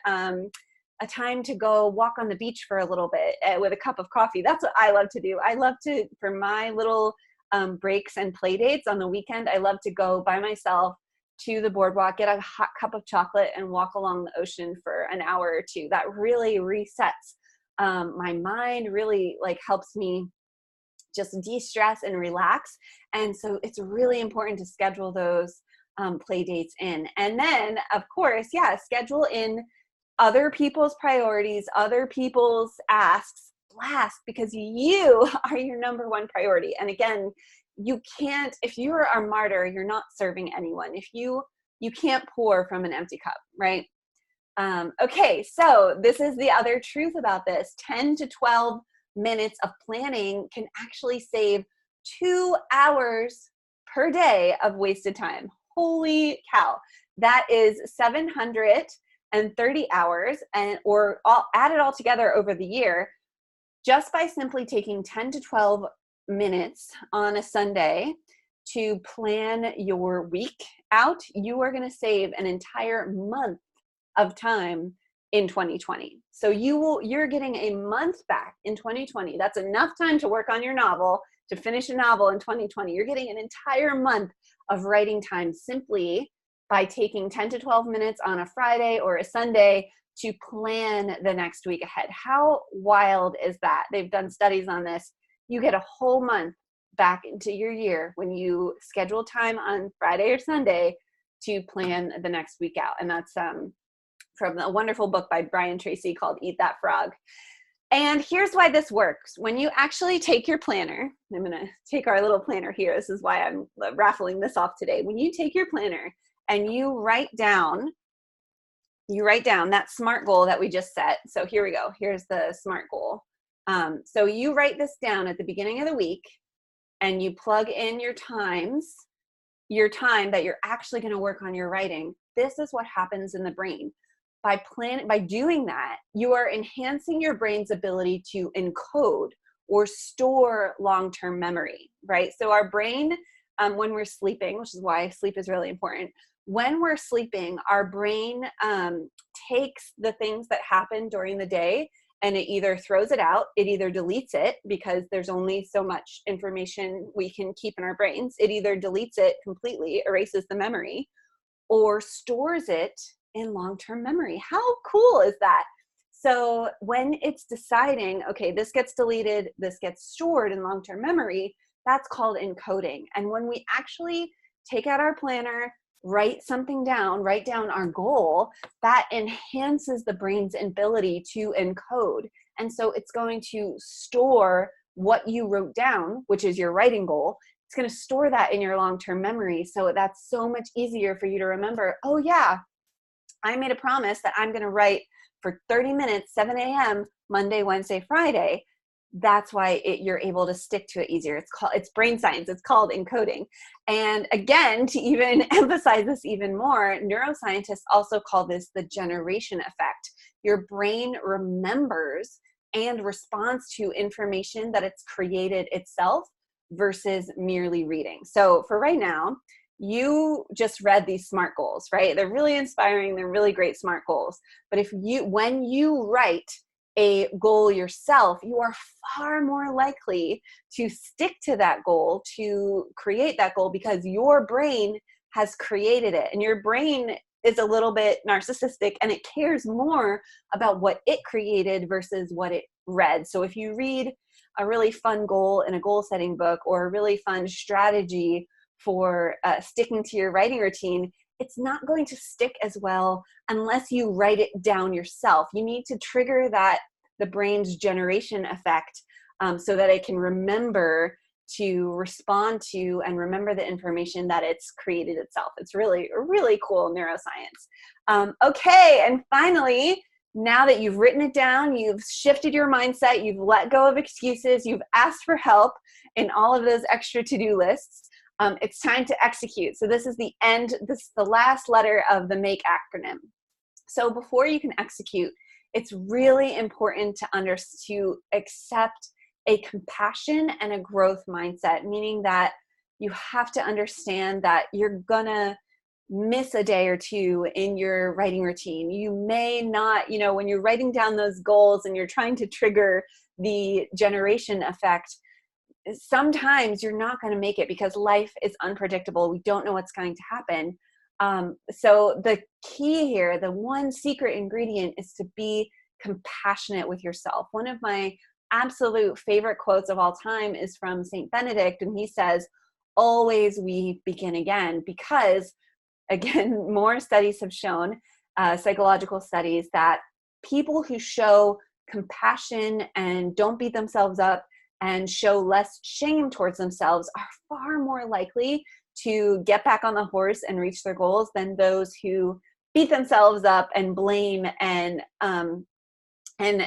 time to go walk on the beach for a little bit with a cup of coffee. That's what I love to do. I love to, for my little breaks and play dates on the weekend, I love to go by myself to the boardwalk, get a hot cup of chocolate, and walk along the ocean for an hour or two. That really resets my mind, really helps me just de-stress and relax. And so it's really important to schedule those play dates in. And then, of course, schedule in other people's priorities, other people's asks last, because you are your number one priority. And again, you can't, if you are a martyr, you're not serving anyone. If you can't pour from an empty cup, right? Okay, so this is the other truth about this. 10 to 12 minutes of planning can actually save 2 hours per day of wasted time. Holy cow. That is 700 and 30 hours, and add it all together over the year, just by simply taking 10 to 12 minutes on a Sunday to plan your week out, you are going to save an entire month of time in 2020. So you're getting a month back in 2020. That's enough time to work on your novel, to finish a novel in 2020. You're getting an entire month of writing time simply by taking 10 to 12 minutes on a Friday or a Sunday to plan the next week ahead. How wild is that? They've done studies on this. You get a whole month back into your year when you schedule time on Friday or Sunday to plan the next week out. And that's from a wonderful book by Brian Tracy called Eat That Frog. And here's why this works. When you actually take your planner, I'm going to take our little planner here. This is why I'm raffling this off today. When you take your planner and you write down that SMART goal that we just set. So here we go. Here's the SMART goal. So you write this down at the beginning of the week and you plug in your time that you're actually going to work on your writing. This is what happens in the brain. By doing that, you are enhancing your brain's ability to encode or store long-term memory, right? So our brain, when we're sleeping, which is why sleep is really important, when we're sleeping, our brain takes the things that happen during the day and it either throws it out, it either deletes it because there's only so much information we can keep in our brains. It either deletes it completely, erases the memory, or stores it in long-term memory. How cool is that? So when it's deciding, okay, this gets deleted, this gets stored in long-term memory, that's called encoding. And when we actually take out our planner, write something down, write down our goal, that enhances the brain's ability to encode. And so it's going to store what you wrote down, which is your writing goal. It's going to store that in your long-term memory. So that's so much easier for you to remember, oh yeah, I made a promise that I'm going to write for 30 minutes, 7 a.m., Monday, Wednesday, Friday. That's why you're able to stick to it easier. It's brain science. It's called encoding. And again, to even emphasize this even more, neuroscientists also call this the generation effect. Your brain remembers and responds to information that it's created itself versus merely reading. So for right now, you just read these SMART goals, right? They're really inspiring. They're really great SMART goals. But when you write a goal yourself, you are far more likely to stick to that goal, to create that goal, because your brain has created it. And your brain is a little bit narcissistic and it cares more about what it created versus what it read. So if you read a really fun goal in a goal setting book or a really fun strategy for sticking to your writing routine, it's not going to stick as well unless you write it down yourself. You need to trigger the brain's generation effect so that it can remember to respond to and remember the information that it's created itself. It's really, really cool neuroscience. Okay, and finally, now that you've written it down, you've shifted your mindset, you've let go of excuses, you've asked for help in all of those extra to-do lists, it's time to execute. So this is the end, this is the last letter of the MAKE acronym. So before you can execute, it's really important to accept a compassion and a growth mindset, meaning that you have to understand that you're gonna miss a day or two in your writing routine. You may not, when you're writing down those goals and you're trying to trigger the generation effect, sometimes you're not going to make it because life is unpredictable. We don't know what's going to happen. So the key here, the one secret ingredient, is to be compassionate with yourself. One of my absolute favorite quotes of all time is from Saint Benedict, and he says, "Always we begin again," because again, more studies have shown, psychological studies, that people who show compassion and don't beat themselves up and show less shame towards themselves are far more likely to get back on the horse and reach their goals than those who beat themselves up and blame and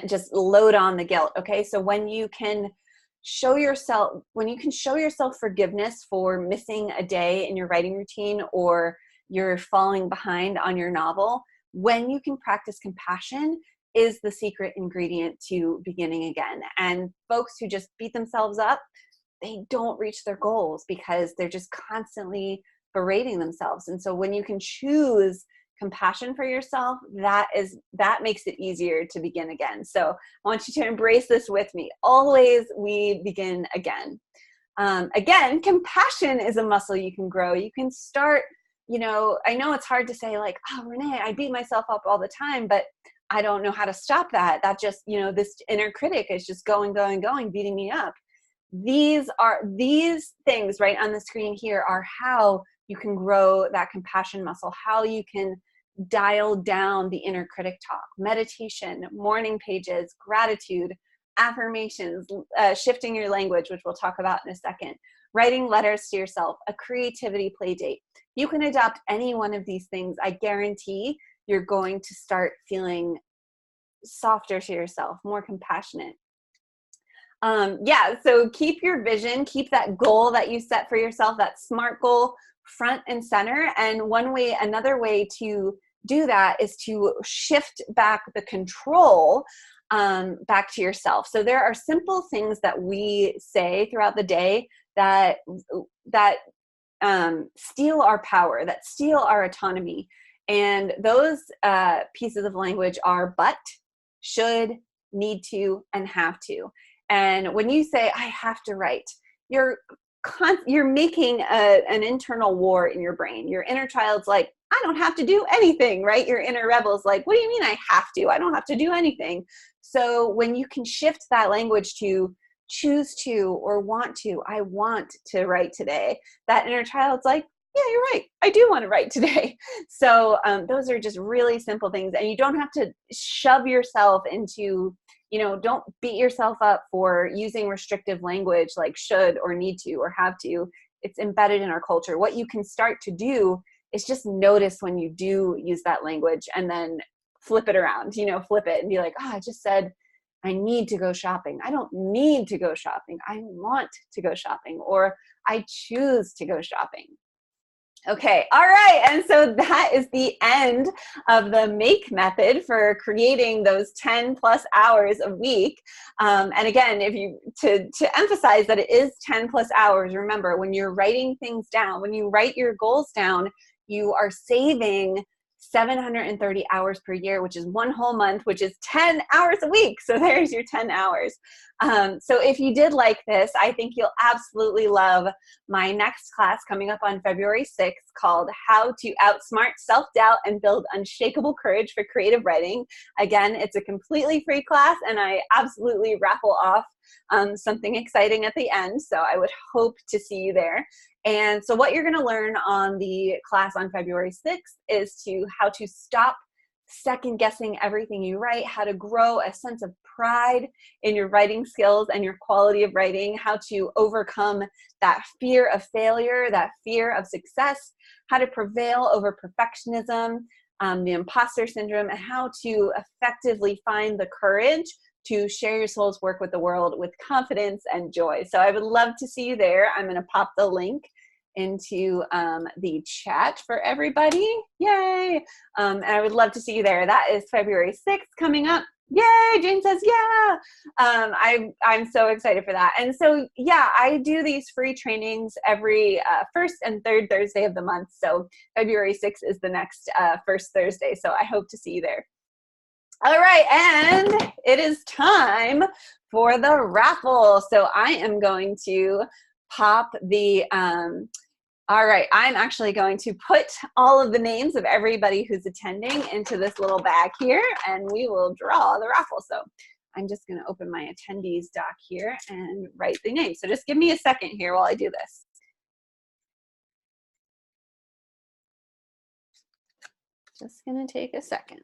just load on the guilt. Okay, so when you can show yourself forgiveness for missing a day in your writing routine, or you're falling behind on your novel, when you can practice compassion is the secret ingredient to beginning again. And folks who just beat themselves up, they don't reach their goals because they're just constantly berating themselves. And so when you can choose compassion for yourself, that makes it easier to begin again. So I want you to embrace this with me. Always we begin again. Again, compassion is a muscle you can grow. You can start, I know it's hard to say like, oh, Renee, I beat myself up all the time, but I don't know how to stop that. That just, this inner critic is just going, beating me up. These things right on the screen here are how you can grow that compassion muscle, how you can dial down the inner critic talk. Meditation, morning pages, gratitude, affirmations, shifting your language, which we'll talk about in a second, writing letters to yourself, a creativity play date. You can adopt any one of these things. I guarantee you're going to start feeling softer to yourself, more compassionate. So keep your vision, keep that goal that you set for yourself, that SMART goal, front and center. And another way to do that is to shift back the control back to yourself. So there are simple things that we say throughout the day that steal our power, that steal our autonomy. And those pieces of language are but, should, need to, and have to. And when you say, I have to write, you're making an internal war in your brain. Your inner child's like, I don't have to do anything, right? Your inner rebel's like, what do you mean I have to? I don't have to do anything. So when you can shift that language to choose to or want to, I want to write today, that inner child's like, yeah, you're right. I do want to write today. So those are just really simple things. And you don't have to shove yourself into, don't beat yourself up for using restrictive language like should or need to or have to. It's embedded in our culture. What you can start to do is just notice when you do use that language and then flip it around, flip it and be like, I just said, I need to go shopping. I don't need to go shopping. I want to go shopping, or I choose to go shopping. Okay, all right, and so that is the end of the MAKE method for creating those 10 plus hours a week. And again, to emphasize that it is 10 plus hours, remember, when you're writing things down, when you write your goals down, you are saving 730 hours per year, which is one whole month, which is 10 hours a week. So there's your 10 hours. So if you did like this, I think you'll absolutely love my next class coming up on February 6th called How to Outsmart Self-Doubt and Build Unshakable Courage for Creative Writing. Again, it's a completely free class, and I absolutely raffle off something exciting at the end. So I would hope to see you there. And so what you're going to learn on the class on February 6th is how to stop second guessing everything you write, how to grow a sense of pride in your writing skills and your quality of writing, how to overcome that fear of failure, that fear of success, how to prevail over perfectionism, the imposter syndrome, and how to effectively find the courage to share your soul's work with the world with confidence and joy. So I would love to see you there. I'm going to pop the link into the chat for everybody. Yay! And I would love to see you there. That is February 6th coming up. Yay! Jane says, yeah! I'm so excited for that. And so, yeah, I do these free trainings every first and third Thursday of the month. So February 6th is the next first Thursday. So I hope to see you there. All right, and it is time for the raffle. So I am going to pop the, all right, I'm actually going to put all of the names of everybody who's attending into this little bag here, and we will draw the raffle. So I'm just going to open my attendees doc here and write the names. So just give me a second here while I do this. Just going to take a second.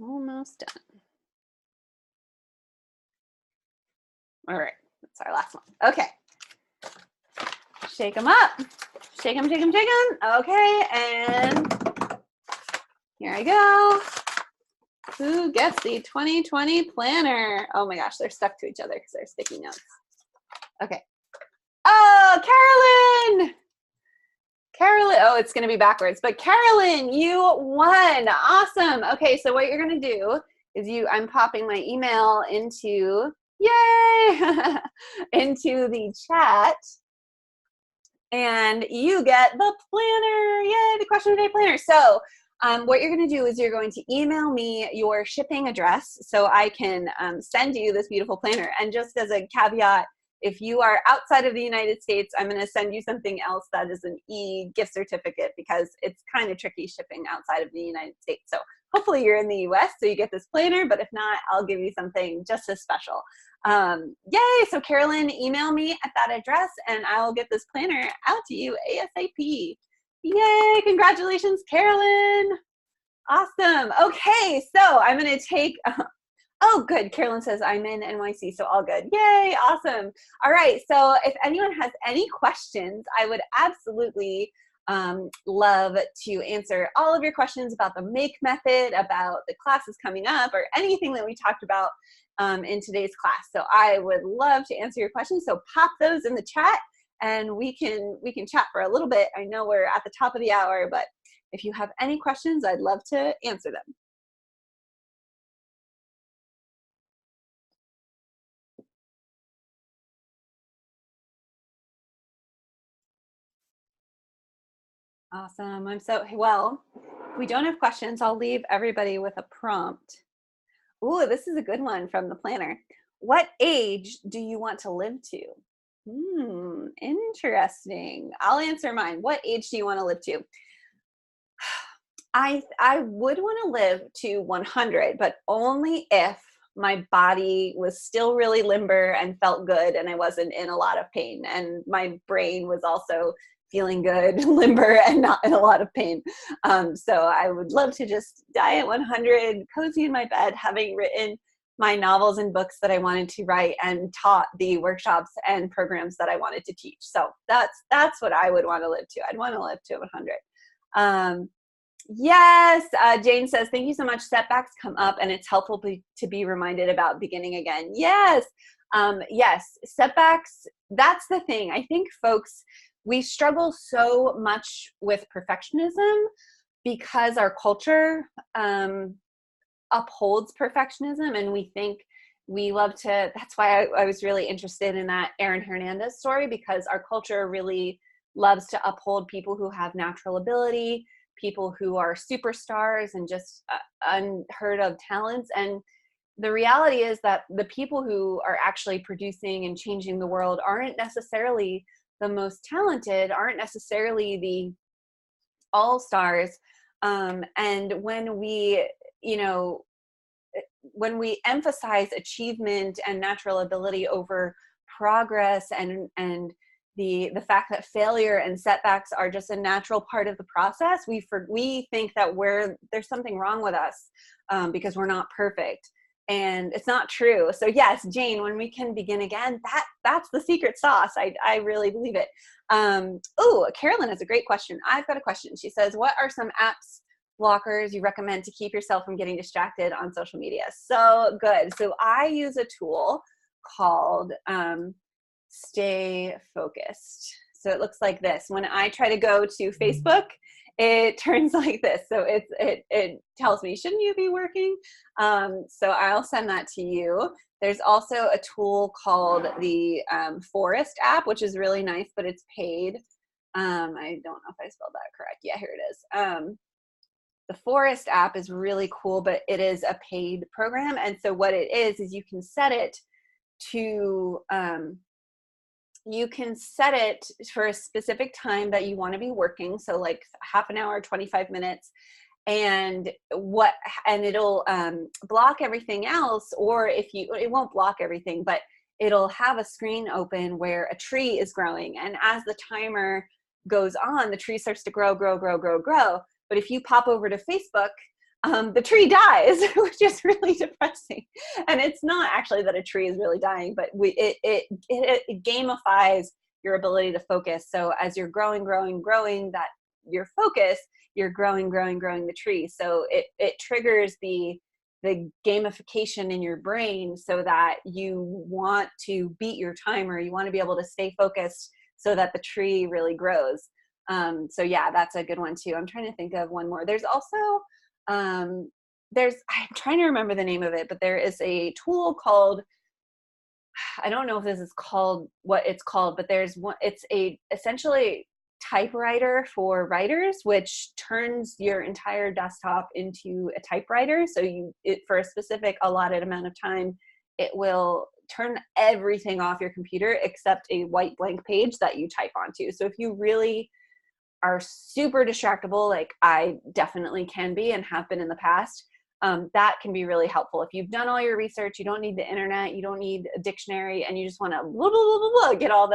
Almost done. All right, that's our last one. Okay. Shake them up. Shake them, shake them, shake them. Okay, and here I go. Who gets the 2020 planner? Oh my gosh, they're stuck to each other because they're sticky notes. Okay. Oh, Carolyn! Carolyn, oh, it's going to be backwards, but Carolyn, you won. Awesome. Okay, so what you're going to do is I'm popping my email into, yay, into the chat, and you get the planner. Yay, the question of the day planner. So what you're going to do is you're going to email me your shipping address so I can send you this beautiful planner. And just as a caveat, if you are outside of the United States, I'm going to send you something else that is an e-gift certificate because it's kind of tricky shipping outside of the United States. So hopefully you're in the US so you get this planner, but if not, I'll give you something just as special. Yay! So Carolyn, email me at that address and I'll get this planner out to you ASAP. Yay! Congratulations, Carolyn. Awesome. Okay, so I'm going to take... Oh, good. Carolyn says, I'm in NYC, so all good. Yay, awesome. All right, so if anyone has any questions, I would absolutely love to answer all of your questions about the MAKE method, about the classes coming up, or anything that we talked about in today's class. So I would love to answer your questions, so pop those in the chat, and we can chat for a little bit. I know we're at the top of the hour, but if you have any questions, I'd love to answer them. Awesome. Well, if we don't have questions, I'll leave everybody with a prompt. Ooh, this is a good one from the planner. What age do you want to live to? Interesting. I'll answer mine. What age do you want to live to? I would want to live to 100, but only if my body was still really limber and felt good and I wasn't in a lot of pain, and my brain was also feeling good, limber, and not in a lot of pain. So I would love to just die at 100, cozy in my bed, having written my novels and books that I wanted to write and taught the workshops and programs that I wanted to teach. So that's what I would want to live to. I'd want to live to 100. Yes, Jane says, thank you so much. Setbacks come up and it's helpful to be reminded about beginning again. Yes, yes, setbacks, that's the thing. I think folks, we struggle so much with perfectionism because our culture upholds perfectionism, and we think we love to, that's why I was really interested in that Aaron Hernandez story, because our culture really loves to uphold people who have natural ability, people who are superstars and just unheard of talents. And the reality is that the people who are actually producing and changing the world aren't necessarily the most talented, aren't necessarily the all-stars. And when we, when we emphasize achievement and natural ability over progress, and the fact that failure and setbacks are just a natural part of the process, we think that there's something wrong with us because we're not perfect. And it's not true. So yes, Jane, when we can begin again, that's the secret sauce. I really believe it. Oh, Carolyn has a great question. I've got a question. She says, what are some apps, blockers you recommend to keep yourself from getting distracted on social media? So good. So I use a tool called Stay Focused. So it looks like this. When I try to go to Facebook, it turns like this. So it tells me, shouldn't you be working? So I'll send that to you. There's also a tool called the Forest app, which is really nice, but it's paid. I don't know if I spelled that correct. Yeah, here it is. The Forest app is really cool, but it is a paid program. And so what it is you can set it to, you can set it for a specific time that you want to be working. So like half an hour, 25 minutes, and it'll block everything else. Or it won't block everything, but it'll have a screen open where a tree is growing. And as the timer goes on, the tree starts to grow. But if you pop over to Facebook, the tree dies, which is really depressing. And it's not actually that a tree is really dying, but it gamifies your ability to focus. So as you're growing, that your focus, you're growing the tree. So it triggers the the gamification in your brain so that you want to beat your timer. You want to be able to stay focused so that the tree really grows. So yeah, that's a good one too. I'm trying to think of one more. There's also, I'm trying to remember the name of it, but there is a tool called, I don't know if this is called what it's called, but there's one, it's a essentially typewriter for writers, which turns your entire desktop into a typewriter. So for a specific allotted amount of time, it will turn everything off your computer except a white blank page that you type onto. So if you really are super distractible, like I definitely can be and have been in the past, that can be really helpful. If you've done all your research, you don't need the internet, you don't need a dictionary, and you just want to get all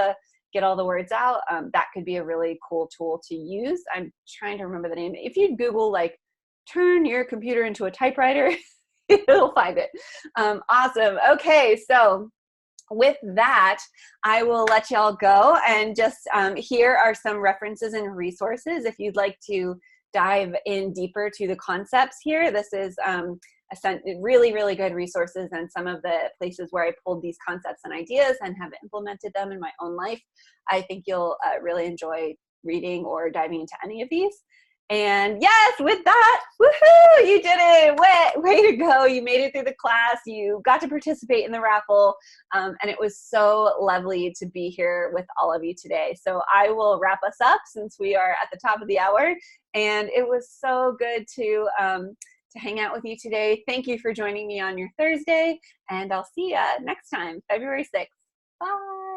the words out, that could be a really cool tool to use. I'm trying to remember the name. If you Google like turn your computer into a typewriter, you'll find it. Awesome. Okay, so with that, I will let y'all go, and just here are some references and resources if you'd like to dive in deeper to the concepts here. This is really, really good resources and some of the places where I pulled these concepts and ideas and have implemented them in my own life. I think you'll really enjoy reading or diving into any of these. And yes, with that, woohoo, you did it. Way to go. You made it through the class. You got to participate in the raffle. And it was so lovely to be here with all of you today. So I will wrap us up since we are at the top of the hour. And it was so good to hang out with you today. Thank you for joining me on your Thursday. And I'll see you next time, February 6th. Bye.